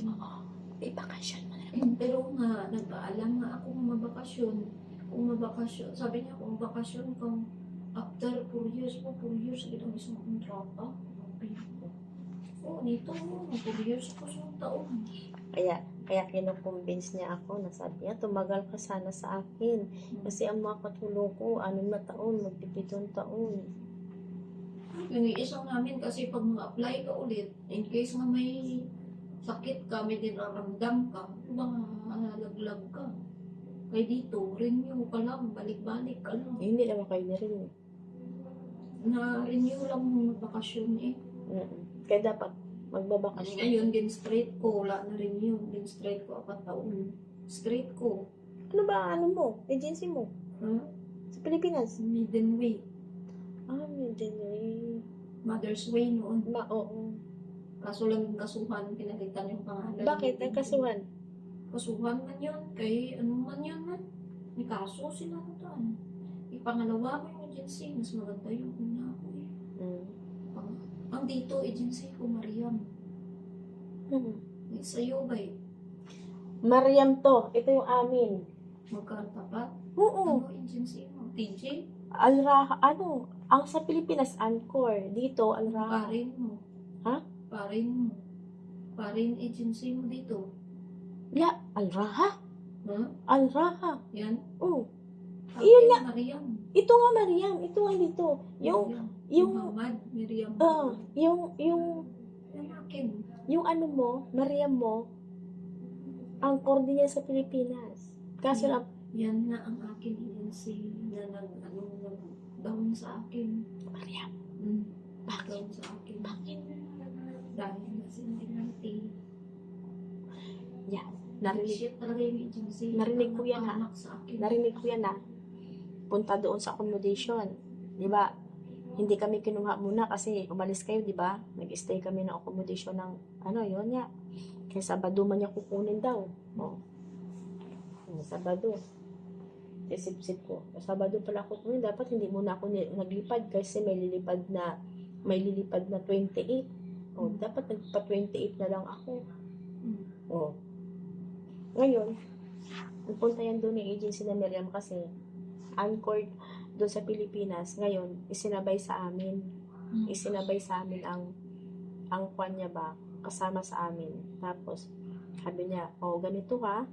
May bakasyon mo na. Pero nga, nagpaalam nga ako kung mabakasyon. Sabi niya, kung bakasyon kang after 4 years po, 4 years, itong isang kontrata. Oo, nito, 4 years po sa taon. Kaya, Kaya kinukumbins niya ako na sabi niya, tumagal ka sana sa akin. Kasi ang mga katulong ko, 6 na taon, magpipitong taon. Yung isang namin kasi pag mag-apply ka ulit, in case nga may sakit ka, may dinaramdam ka, baka nalaglag ka. Kaya dito, renew ka lang, balik-balik ka lang. Eh, hindi naman kayo na rin. Na-renew lang yung bakasyon eh. Kaya dapat magbabakasyon. Ngayon, din straight ko, wala na renew. Din straight ko, 4 taon. Straight ko. Ano ba, ano mo? Agency mo? Huh? Sa Pilipinas? Maiden way. Hindi na eh. Mother's way noon. Oo. Kaso lang yung kasuhan, pinalitan yung pangalan. Bakit? Ang kasuhan? Kasuhan man yun. Kay ano man yun man. May kaso sila na doon. Ipangalawa ko yung agency. Mas maganda yung una ko eh. Ang dito, agency ko, Mariam. Sa'yo ba eh? Mariam to. Ito yung amin. Magkatapat? Oo. Ano agency mo? TJ? Alraha, ang sa Pilipinas, Anchor. Dito, Alraha. Parin mo. Ha? Parin mo. Parin agency mo dito. Alraha? Ha? Alraha. Yan? Oo. Iyon nga. Mariam. Ito nga, Mariam. Ito nga dito. Yung, Muhammad. Miriam. yung akin. yung ano mo, Mariam mo, Anchor din yan sa Pilipinas. Kaso lang, Yan na ang akin agency na nag-down sa akin. Mariam, Bakit? Down sa akin. bakit? Dahil na sintinati. Yan. Narinig, Shit talaga yung agency. Narinig ko yan, ha? Anak sa akin. narinig ko yan na punta doon sa accommodation. Di ba? Hindi kami kinuha muna kasi umalis kayo, di ba? Nag-stay kami ng accommodation ng, yun nga. Kaya Sabado man niya kukunin daw. Sabado. Isip-sip ko. Sabado pala ako kunin. Dapat hindi muna ako naglipad kasi may lilipad na 28. Dapat nagpa-28 na lang ako. Ngayon, nagpunta yan doon yung agency na Miriam kasi Anchor doon sa Pilipinas. Ngayon, isinabay sa amin ang kwan niya ba, kasama sa amin. Tapos, sabi niya, ganito ha.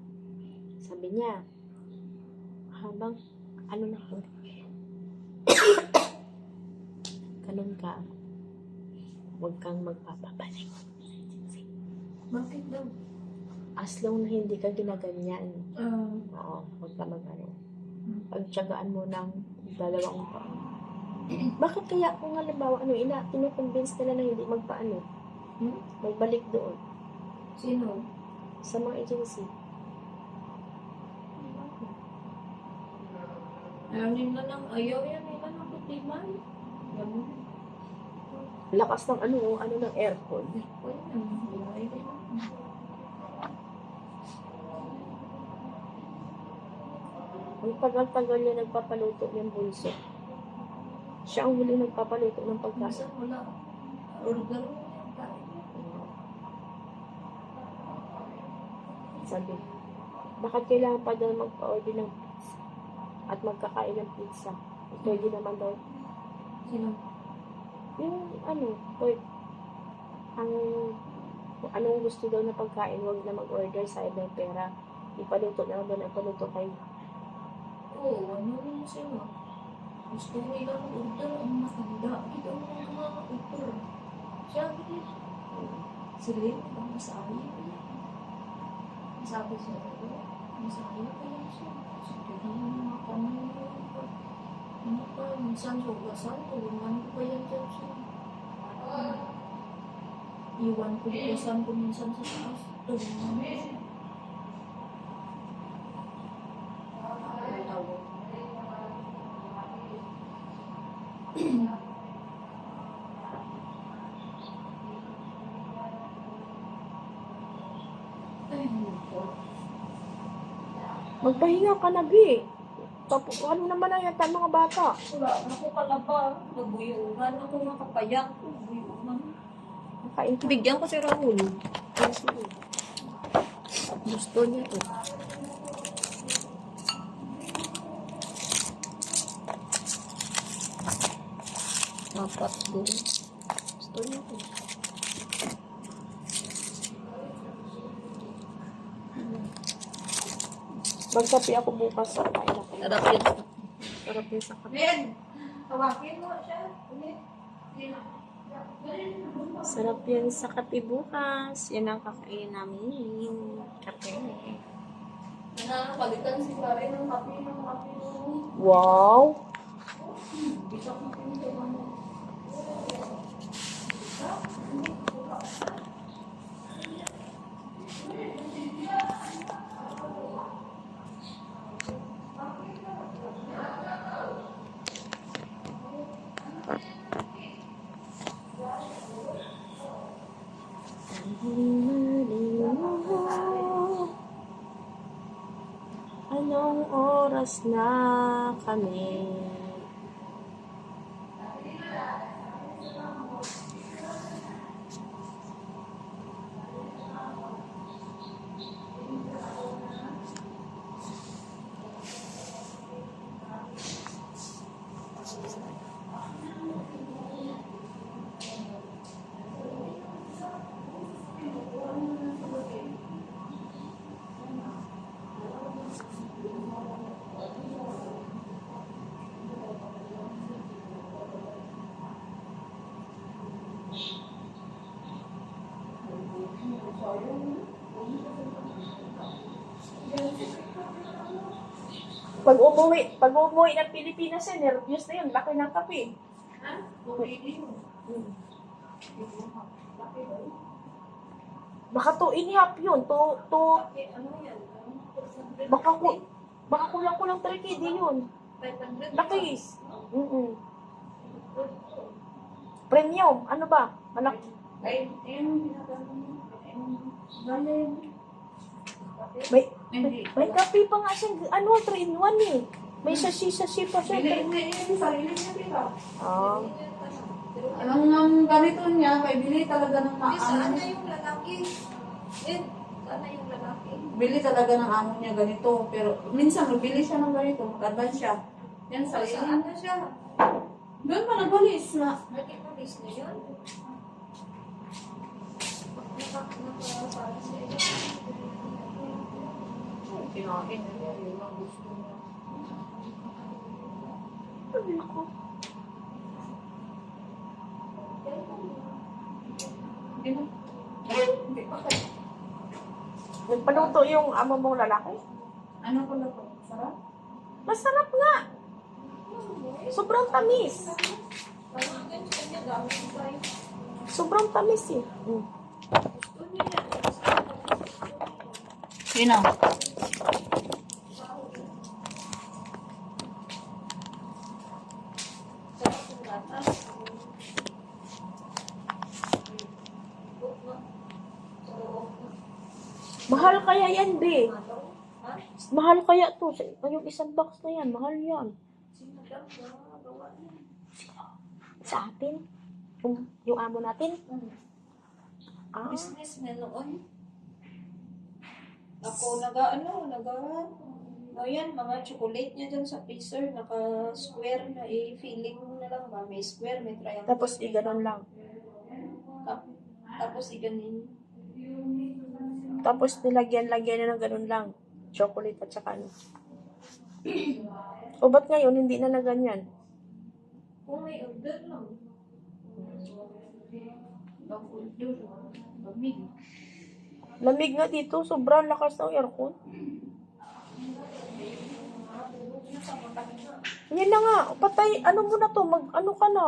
Sabi niya, habang, na po, ganun ka, huwag kang magpapabalik. Bakit daw? As long na hindi ka ginaganyan. Huwag ka pagtyagaan mo ng 2 taon. Bakit kaya kung halimbawa, kinukonvince nila na hindi magbalik doon Sino? sa mga agency? Ayaw nila ng kutiman. Lakas ng ng aircon. Ang tagal-tagal niya nagpapaluto ng bulso. Siya ang huli nagpapaluto ng pagkain. Minsan wala. Order. Sabi, bakit kailangan pa daw magpa-order ng pizza at magkakain ng pizza? Pwede naman daw. Sino? Yung pork. Anong gusto daw na pagkain, huwag na mag-order sa ibang pera. Ipaluto na lang daw, ipaluto kayo. Ano rin sila? Gusto nila mag-order ang matanda. Kita mo yung mga order. Siya, sila yung masabi. Sabi siya, masabi pa yan siya. Sabi na yung mga kamay. Minsan hugasan, tulungan ko pa yan dyan siya. Iwan ko hugasan ko minsan sa taas. Tulungan ko siya. Magpahinga ka na, Bi. Ano naman na yata mga bata? Wala, ako pala ba? Nabuyungan ako makapayak. Nabuyungan. Bigyan ko si Raul. Gusto niya to. Apat doon. Gusto niya to. Magkape ako bukas sa kain ako. Sarap yun. Sarap yun sa kape. Ben, tawakin mo siya. Ulit. Sarap yun sa kape bukas. Yan ang kakain namin. Kape. Nakakalitan si Karen ng kape. Wow! Anong oras na kami? Pag umuwi ng Pilipinas yan, nervyos na yun, laki ng kape. Baka 2.5 yun, baka kulang-kulang 3 KD yun. 500. Laki. Premium, ano ba? Malaki. Ay, ayun, May kape pa nga siya, 3-in-1 eh. May sashi pa siya. sarili niya, diba? Ah. Ang ganito niya, kay bili talaga ng Saan na yung lalaki? Saan na yung lalaki? Bili talaga ng amo niya ganito. Pero minsan magbili siya ng ganito, mag-advance siya. Yan sa Saan na siya? Doon pa nagwalis na. Nag-ipalis na yun? Nakapara siya. Kinain niya, yun ang gusto niya. Nagpaluto yung amo mong lalaki? Ano pala to? Sarap? Masarap nga. Sobrang tamis. Sobrang tamis eh. Sino? Mahal kaya yan, be. Mahal kaya to. Yung isang box na yan, mahal yan. Sa atin? Yung amo natin? Ah, Business na noon. Ako, ayan, mga chocolate niya dyan sa freezer, naka-square na feeling mo na lang ba? May square, may triangle. tapos iganon lang. Tapos iganin. Tapos nilagyan na ng ganun lang. Chocolate at saka ano. O ba't ngayon hindi na ganyan? Kung may order lang. Lamig nga dito, sobrang lakas ng aircon. Yan na nga, patay, ano mo na to, ano ka na?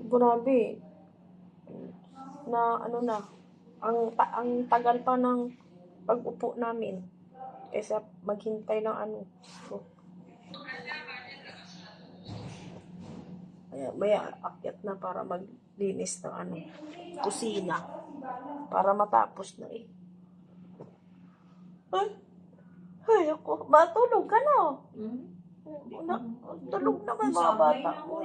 Grabe. Na ano na, ang tagal pa ng pag-upo namin kaysa maghintay ng ano. So, may akyat na para maglinis ng ano, kusina. Para matapos na eh. Ay, ako, matulog ka na. Tulog naman mga bata ko.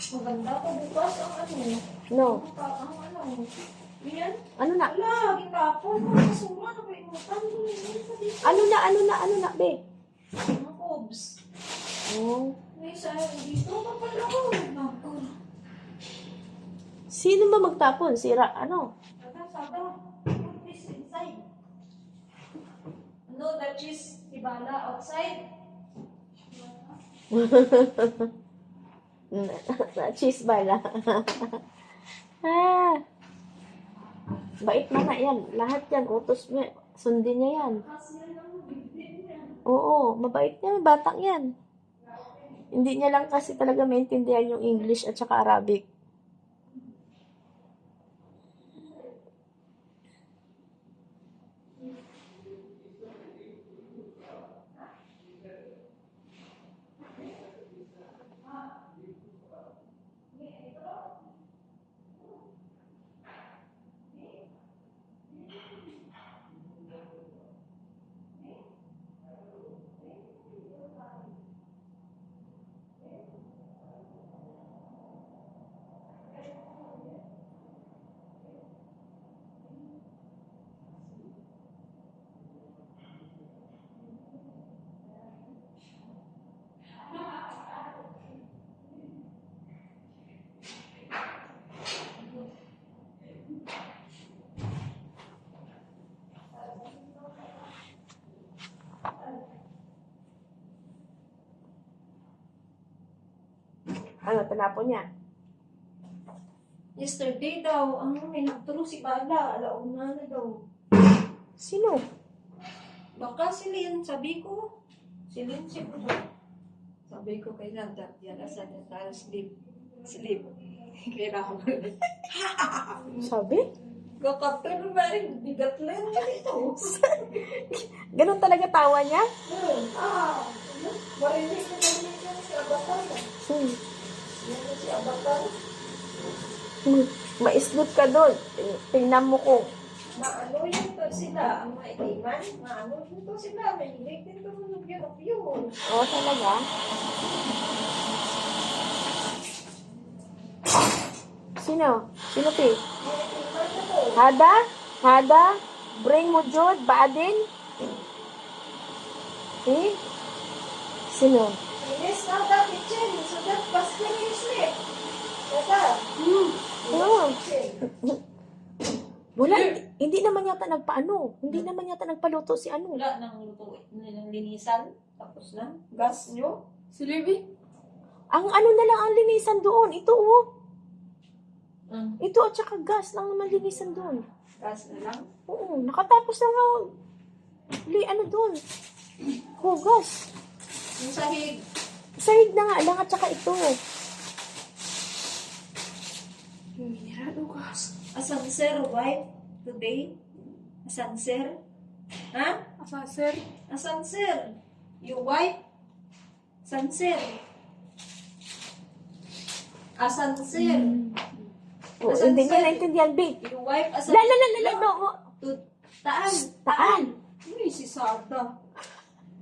Maganda pa bukas ang ano. No. Ang ano. Yan. Ano na? Wala, gitapon ko. Basura, nakaimutan ko. Ano na, be? Mga cobs. Oh. May isa dito pa pala ko. Bago. Sino ba magtapon? Sira, ano? Sada. Put this inside. No, that is Ibala outside. Cheese bala. Ah. Bait na yan. Lahat yan. Utos niya. Sundin niya yan. Kasi lang, bigtin niya. Oo, mabait niya. Batang yan. Hindi niya lang kasi talaga maintindihan yung English at saka Arabic. Ano, tinapon niya? Yesterday daw, may nagturo si Bala. Alauna na daw. Sino? Baka si Lynn, sabi ko. Si Lynn siguro. Sabi ko kay Nanda, yan asa niya tayo sleep. Sleep. Kaya Rahul. Sabi? Kakapin ba rin? Bigat lang ito. Ganun talaga tawa niya? Marinig ko naman yan si Abatar. Yan na si Abatar. Maislip ka doon. Tingnan mo ko. Maano yun to sila, ang maitiman. Maano yun to sila. May hilig din to ng yun. Oo, talaga? Sino? Sino, Pi? Maitiman na to. Hada? Hada? Bring mo, Jod? Baadin? Eh? Sino? Yes, now the kitchen. So that basket is sleep. Tata. Oo. Wala, hindi naman yata nagpaano. Hindi naman yata nagpaluto si ano. Wala nang luto, nang linisan. Tapos na. Gas nyo. Si Libby? Ang ano na lang ang linisan doon. Ito, oh. Mm. Ito at saka gas lang naman linisan doon. Gas na lang. Oo, nakatapos na nga. Ano doon? Hugas. Yung sahig. Sahig na nga lang at saka ito. Mineral ugas. Asan sir, wife? Today? Asan sir? Ha? Asa, sir? Asan sir? Your wife? Asan sir? Asan sir? Oh, Asan hindi niya sir? naintindihan, babe. Your wife? Asan No. Taan. Taan. Uy, si Sarda.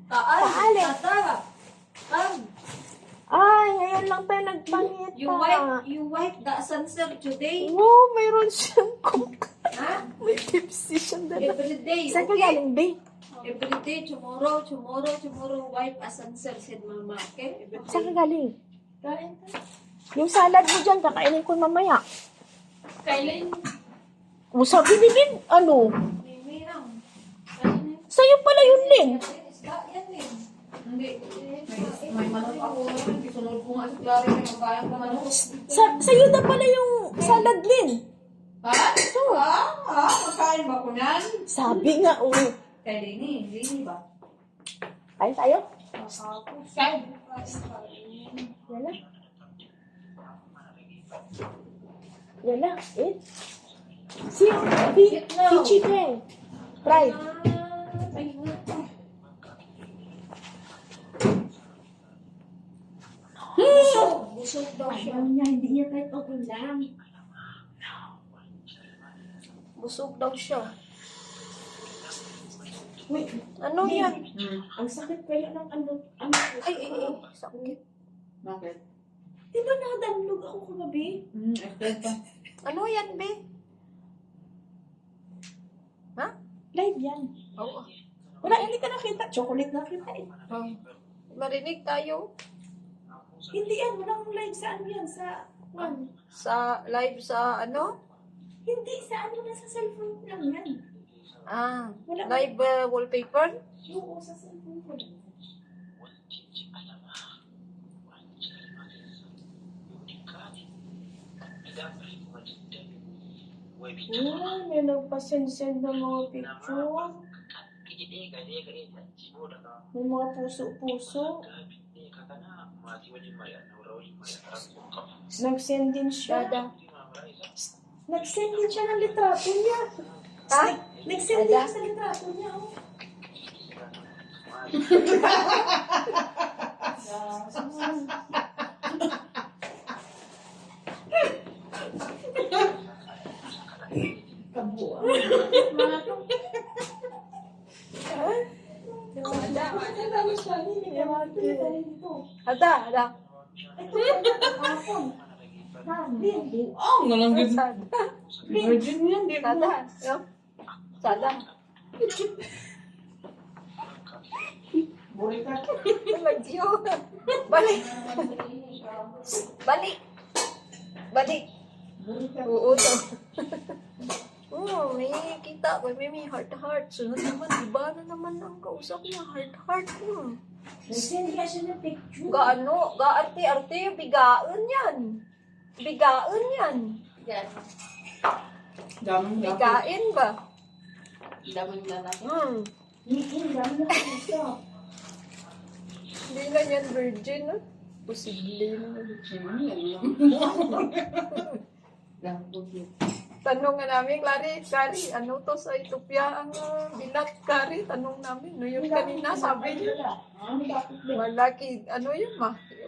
Taan. Taan eh. Tata. Taan. Ay, ngayon lang tayo nagpangita. You wife the asan sir today? Wow, mayroon siyang cook. Ha? May tipsy siyang dala. Every day, Saan ka okay? galing, babe? Every day, tomorrow, wife asan sir, said mama, okay? Every Saan ka day. galing? Kain ka. Yung salad mo dyan, kakainin ko mamaya. Kailan? O, sabi ni Lynn, ano? Mimirang. Sa'yo pala yun, Lynn. Isda yan eh. Hindi. May manok ako. Sunod ko nga si Clary. May magkayang ka manok. Sa'yo na pala yung salad, Lynn. Ha? Magkain ba ko yan? Sabi nga, oh. Kay Lini. Lini ba? Kain tayo? Kain. Yala. Yala, eat. Si chicken. Fry. Busog daw siya. Hindi niya kahit okay lang. Busog daw siya. Wait, Ano yan? ang sakit kaya ng ano. Ay, sakit. Bakit? Di ba nakadanlog ako kagabi? Extend pa. Ano yan, be? Live yan. Oo. Wala, hindi ka nakita. Chocolate nakita eh. Marinig tayo Hindi yan. Walang live sa ano yan. sa live sa ano? Hindi, sa ano na sa cellphone lang yan. Wala. Live wallpaper? Oo, sa cellphone ko. May nagpasend-send ng mga picture. May mga puso-puso. Nag-send din siya. Nag-send din siya ng litrato niya. Ha? Nag-send din sa litrato niya. Oh. Kabuang. Ada. Ngalang ganda. Virgin yan, di ba? Sada. Lagyo. Balik. Oo to. May kita ko. May heart. Sunod naman, iba na naman ang kausap niya. Heart. Nag-send niya siya ng picture. Gaarte, bigaan yan. Damang Bigain ba? Damang lalaki. Dami na kausap. Hindi na yan virgin, no? Posible na. Tanong nga namin, Clary, ano to sa Ethiopia ang bilat, Clary? Tanong namin, no? Yung kanina, sabi niya, malaki, ano yun,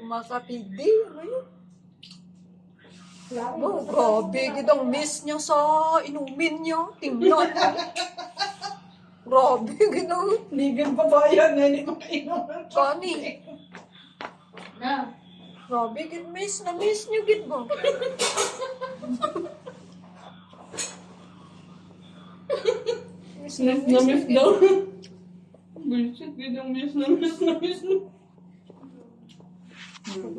makapidi, ano yun? Oh, grabe, gitang miss niya sa inumin niya. Tingnan. Grabe, gitang. Ligan pa ba yan? Hindi makainom. Kani. Na. Grabe, git miss niyo, git ba? Miss daw. Bullshit, gitang miss na.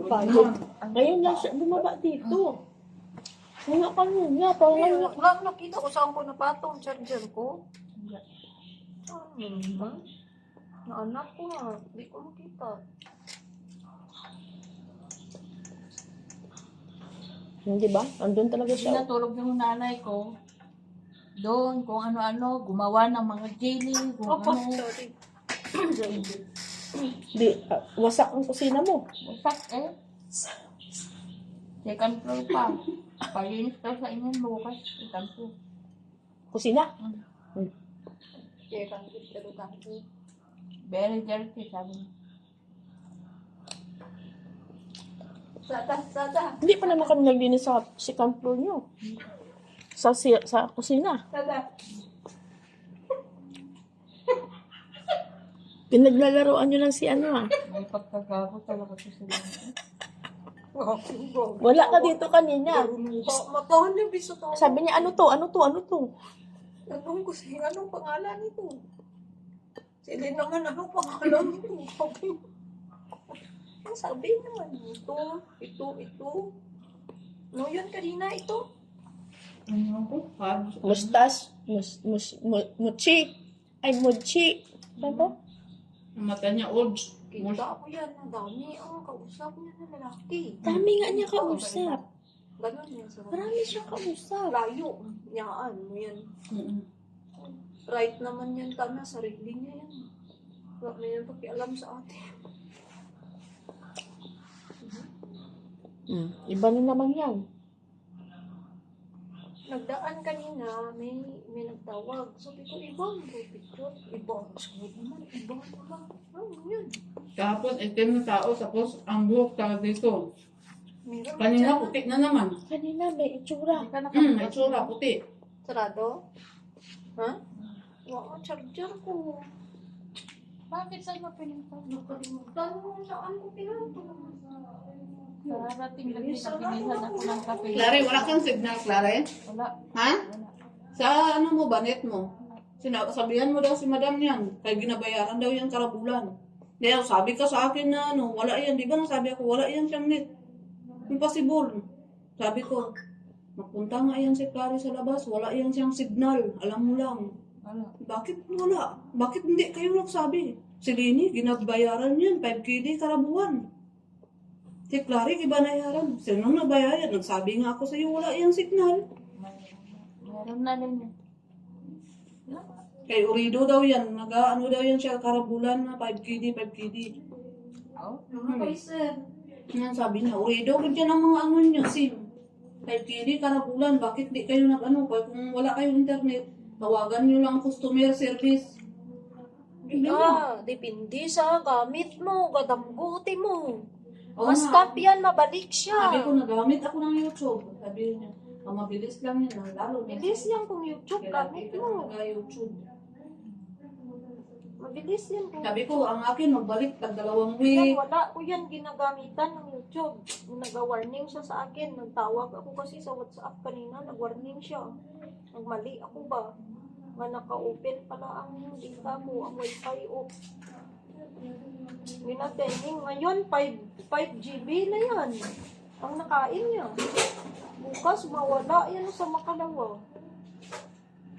Pagod. Ngayon lang siya bumaba dito. Wala ka niya. Parang Lang nakita ko saan ko napatong charger ko. Ano ba? Naanak ko nga. Hindi ko makita. hindi ba? Andun talaga siya. Natulog yung nanay ko. Doon, kung ano-ano, gumawa ng mga jelly, kung Opo, ano. sorry. Wasak ang kusina mo. Wasak eh. Second floor pa. Palinis daw sa inyong bukas. Second floor. Kusina? Kaya kang pero kang Very dirty, sabi niya. Sada. Hindi pa naman kami naglinis sa second floor nyo. Sa kusina. Sada. Pinaglalaroan nyo lang si ano ah. May pagkagago talaga sa sila. Wala ka dito kanina. Matahan niya, biso to. Sabi niya, ano to? Tanong ko siya, anong pangalan nito? Sila naman, anong pangalan nito? Sabi naman, ito. No, yun kanina, ito. Ano ko? Mustas. Muchi. Ay, muchi. Ano to? Ang mata niya, odds. Kita ko yan, ang dami ang kausap niya na lalaki. Dami nga niya kausap. Ganun yan sa Marami siyang kausap. layo. Yaan mo yan. Right naman yan, tama, sarili niya yan. Wala na yan pakialam sa atin. Iba na naman yan. Nagdaan kanina, may nagtawag. Sabi ko, ibang picture. Ibang. Sabi naman, ibang naman. Ano yun? Tapos, itim na tao, tapos ang buhok tawag dito. Meron Kanina, dyan. puti na naman. Kanina may itsura. May tsura, puti. Sarado? Ha? Wala, charger ko. Bakit saan mo pinunta? Nakalimutan mo saan ko pinunta. Kararating lang kita, pinihan ako ng kape. Clary, wala kang signal, Clary? Wala. Ha? Sa ano mo ba, net mo? Sabihan mo daw si madam yan, kaya ginabayaran daw yan karabulan. Kaya sabi ka sa akin na ano, wala yan. Di ba nasabi ako, wala yan siyang net. Impossible. Sabi ko, magpunta nga yan si Clary sa labas, wala yan siyang signal. Alam mo lang. Bakit wala? Bakit hindi kayo nagsabi? Si Lini, ginabayaran yan, 5KD karabuan. Si Clary, gibanayaran. Sinong nabayaran? Nagsabi nga ako sa iyo, wala yung signal. Meron na rin. Kay Urido daw yan, nag-ano daw yan siya karabulan na 5KD, 5KD. Oh, okay, sir. Yan sabi niya, Urido, ganyan ang mga ano niya, SIM. 5KD karabulan, bakit di kayo nag-ano? Kung wala kayong internet, tawagan niyo lang customer service. Depende sa gamit mo, gadamguti mo. Oo Mas nga. tap yan, mabalik siya. Sabi ko, nagamit ako ng YouTube. Sabi niya, mabilis lang yan, lalo. Mabilis yan kung YouTube gamit mo. YouTube. Mabilis yan kung Sabi ko, ang akin, magbalik tag 2 yan, week. wala ko yan ginagamitan ng YouTube. Nag-warning siya sa akin. Nagtawag ako kasi sa WhatsApp kanina. Nag-warning siya. Nagmali ako ba? Nga naka-open pala ang data mo, ang wifi off. Minatening. Ngayon, 5 GB na yan. Ang nakain niya. Bukas, mawala yan sa makalawa.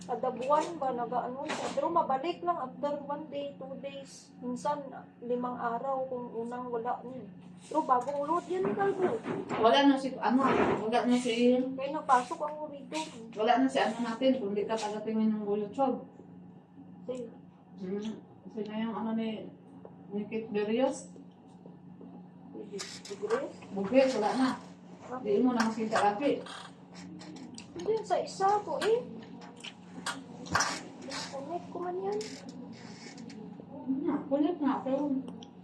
Kada buwan ba, nag-ano siya. Pero mabalik lang after 1 day, 2 days. Minsan, 5 araw kung unang wala niya. Pero bagong load yan, Kalbo. Wala na si, wala na si, Kaya napasok ang urito. wala na si ano natin, kung di ka tagatingin ng YouTube. Kasi, Kasi na yung ano ni Kit Berrios, Igres. bugis, wala na. Di mo na makita lagi. Hindi, sa isa ko eh. Connect ko man yan. Kulit na, pero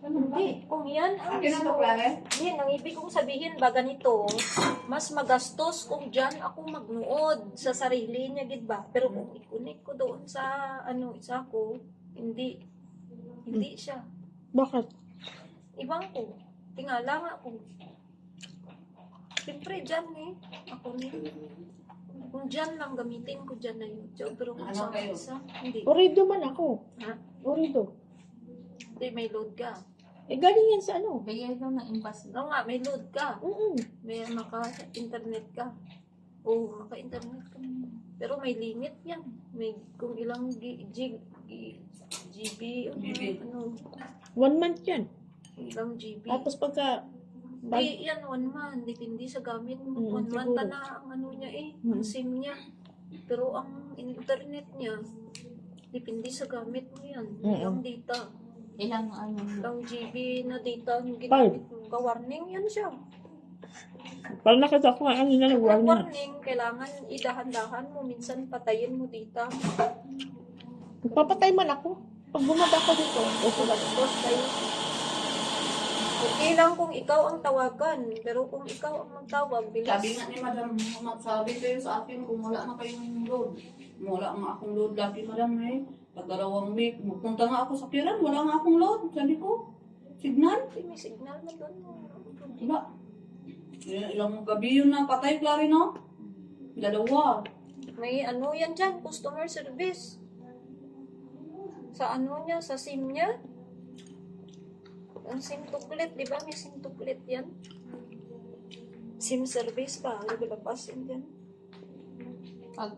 Hindi, kung yan ang akin na to, Clare. Hindi, ang ibig kong sabihin ba ganito, mas magastos kung dyan ako magnuod sa sarili niya, gid ba? Pero kung i-connect ko doon sa, isa ko, hindi siya. Bakit? Ibang ko. Tingala nga ako. Siyempre, dyan ako kung dyan lang gamitin ko dyan na YouTube, pero kung Ano sa kayo? isa, hindi. Urido man ako. Ha? Urido. Hindi, may load ka. Eh, galing yan sa ano? Bigay daw ng embassy. Oo nga, may load ka. May maka-internet ka. Oo, maka-internet ka. Pero may limit yan. May kung ilang GB, ano, 1 month yan. ilang GB. Tapos pagka, Hindi, yan 1 month. Depende sa gamit mo. 1 month siguro. na ang ano niya ang SIM niya. Pero ang internet niya, depende sa gamit mo yan. Ilang data. Ilang GB na data yung ginamit mo. Ka-warning yan siya. parang nakita ko nga, ang Pag warning. warning, kailangan idahan-dahan mo. Minsan patayin mo data. Papatay man ako. Pag bumaba ko dito, okay lang. Tapos tayo. Okay lang kung ikaw ang tawagan. Pero kung ikaw ang magtawag, bilis. Sabi nga ni Madam, sabi kayo sa akin kung wala na kayong load. Wala nga akong load lagi, Madam Pag 2 week, magpunta nga ako sa Kiran, wala nga akong load. Sabi ko, signal? May signal na doon. Wala. Ilang gabi yun na patay, Clary, no? 2. May ano yan dyan, customer service. Sa ano niya, sa SIM niya. Ang SIM tuklit, di ba? May SIM tuklit yan. SIM service pa, naglapas yan dyan. Pag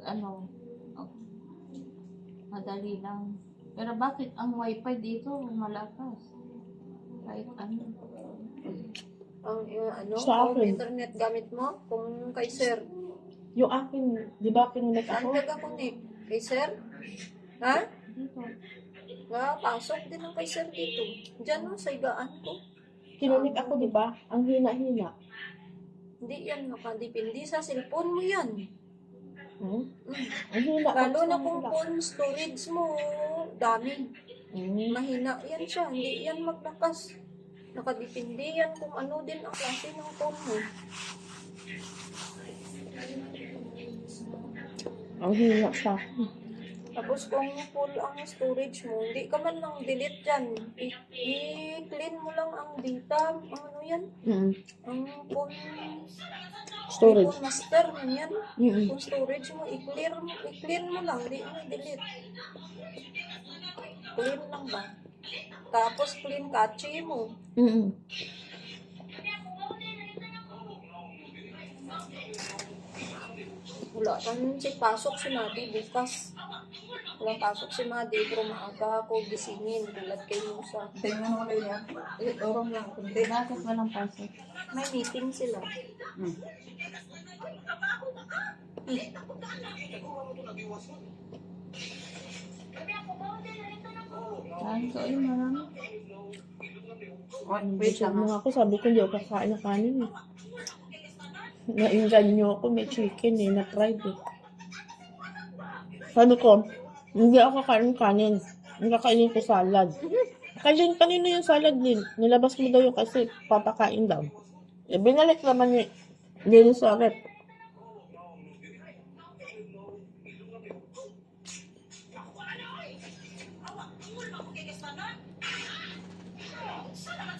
madali lang. Pero bakit ang wifi dito malakas? Kahit ano. Ang Sa ang akin. internet gamit mo, kung kay sir. Yung akin, di ba kinunik Saan ako? ka connect? Kay sir? Ha? Dito. Nga, pasok din ang kay sir dito. Diyan sa higaan ko. Kinunik ako, di ba? Ang hina-hina. Hindi yan, nakadepende sa cellphone mo yan. Ang hina. Lalo na kung phone storage mo, dami. Mahina yan siya, hindi yan maglakas. Nakadepende yan kung ano din ang klase ng phone mo. Ang hina sa akin. Tapos kung full ang storage mo, hindi ka man lang delete dyan. I-clean mo lang ang data. Ano yan? Mm. Ang phone Storage. phone master man yan. Mm. Kung storage mo, i-clean mo lang, hindi mo delete. Clean lang ba? Tapos clean cache mo. Mm. Wala kang pasok si Madi bukas. Walang pasok si Madi, pero maaga ako gisingin tulad kay Musa. Tingnan mo ulit yan. Orong lang. Kunti. Bakit walang pasok? May meeting sila. Hmm. Kain ko ay marami. Wait Busog lang. na ako, sabi ko hindi ako kakain ng kanin eh. Nainganyo ako, may chicken eh, na-fried eh. Sabi ko, hindi ako kakain ng kanin. Ang kakainin ko salad. Kanino yung salad din? Nilabas mo daw yung kasi papakain daw. Eh, binalik naman ni Lili sa rep.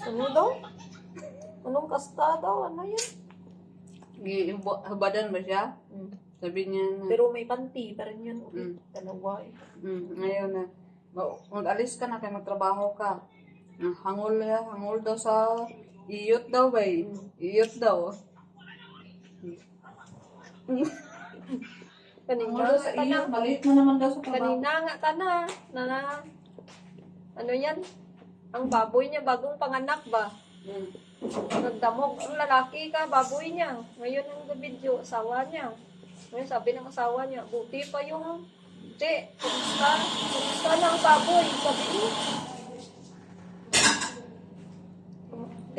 Ano daw? Anong kasta daw? Ano yun? Ibadan ba siya? Sabi niya na, Pero may panty pa rin yun. Mm. Dalawa eh. ngayon na, mag-alis ka na kaya magtrabaho ka. Hangol daw sa iyot daw ba eh. Iyot daw. Kanina Hangol daw sa nga iyot, na. balik na naman daw sa trabaho. Kanina nga ka na. Ano yan? Ang baboy niya bagong panganak ba? Nagdamog ang lalaki ka, baboy niya. Ngayon ang video, asawa niya. Ngayon sabi ng asawa niya, buti pa yung kumusta na ang baboy? Sabi niya.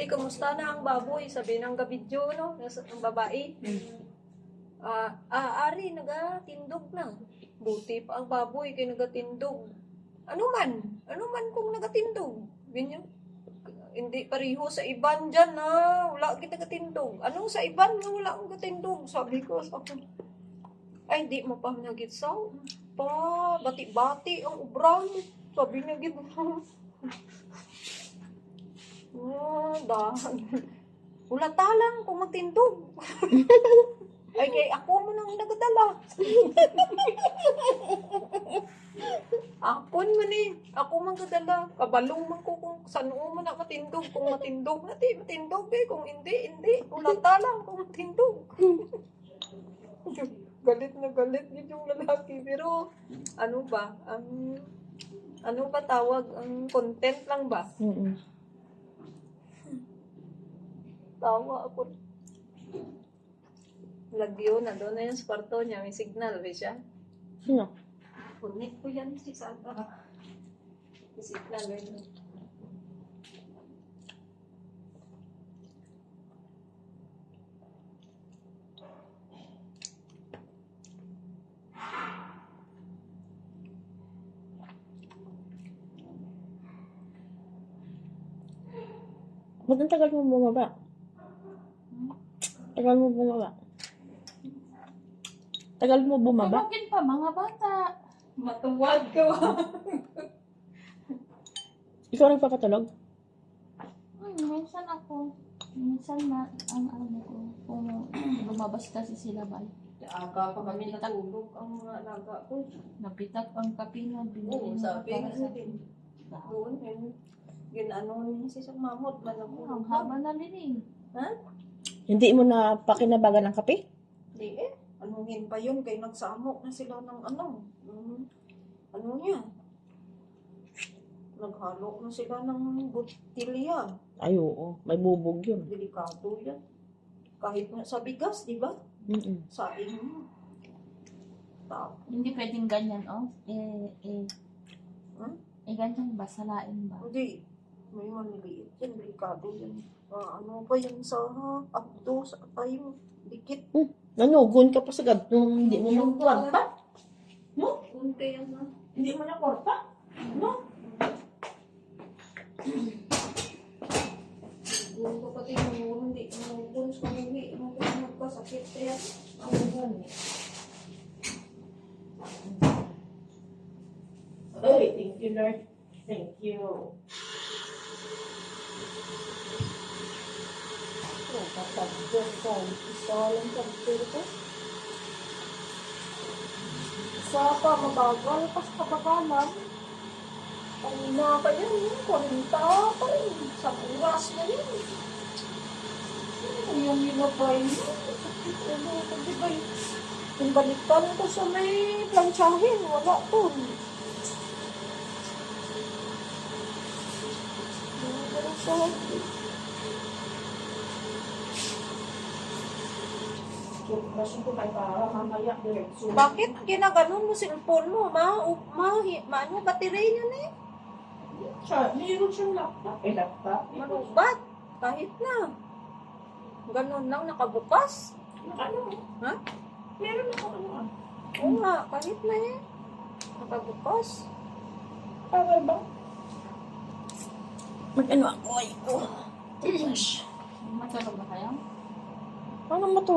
Kumusta na ang baboy? Sabi ng video, no? Ang babae. Ari, nagatindog na. Buti pa ang baboy kay nagatindog. Ano man kung nagatindog. Ganyan. Hindi pareho sa iban dyan ha. Wala kita katindog. Anong sa iban nga wala akong katindog? Sabi ko sa akin. Ay, di mo pa nagitsaw. Pa, bati-bati ang ubrang. Sabi niya gid. Dahan. Wala talang kung magtindog. Ay, kay ako mo nang nagadala. Akon man eh. Ako man kadala. Kabalong man ko kung saan mo na matindog. Kung matindog na matindog eh. Kung hindi. Ulata lang kung matindog. Galit na galit yun yung lalaki. Pero ano ba? Ano ba tawag? Ang content lang ba? Mm-mm. Tawa ako. Lagyo na doon na yung kwarto niya. May signal ba siya? Sino? Kunik ko yan si Santa. Isip na gano'n. Ba't ang tagal mo bumaba? Tagal mo bumaba? Tagal mo bumaba? Tumagin pa mga bata. Matuwad ka. Ikaw nagpapatulog? Minsan ako. Minsan na ang ano ko. Kung lumabas kasi sila ba. Aga pa kami natulog ang mga alaga ko. Napitak ang kapino. Oo, sabi nga sa natin. Doon, yun ano niya si Mamot. Ang haba na rin eh. Ha? Hindi mo na pakinabagan ng kape? Hindi eh. Anuhin pa yun kay nagsamok na sila ng ano. Ano niya? Naghalo na sila ng botilya. Ay, oo. May bubog yun. Delikado yan. Kahit na sa bigas, di ba? Mm-mm. Sabi mo. Hindi pwedeng ganyan, oh. Hmm? Ganyan ba? Salain ba? Hindi. May maniliit yan. Delikado yan. Ano pa yan sa abdo, sa atay mo. Dikit. Nanugon ka pa sa nung hindi mo magkwarta? No? Kunti yan na. Hindi mo na kwarta? No? Yung kapatid mo, hindi. Ang sa hindi. Ang nagkasakit kaya. Ang gani. you, Lord. Thank you. Oh, kasabot ko. Isa lang sabot ko. Isa pa, mabagal. Pas kabagalan. Pangina pa yan. 40 pa rin. Sa oras na yun. Yung nilabay mo. Di ba yung balikan ko sa may planchahin. Wala to. Bakit ginaganon mo cellphone mo? Ano, battery yun eh. Meron siyang laptop. Laptop? Manubat. Kahit na. Ganon lang, nakabukas. Ano? Ha? Meron ako ano. Oo nga, kahit na eh. Nakabukas. Power ba? Mag-ano ako? Matulog na kayo? Ano matulog?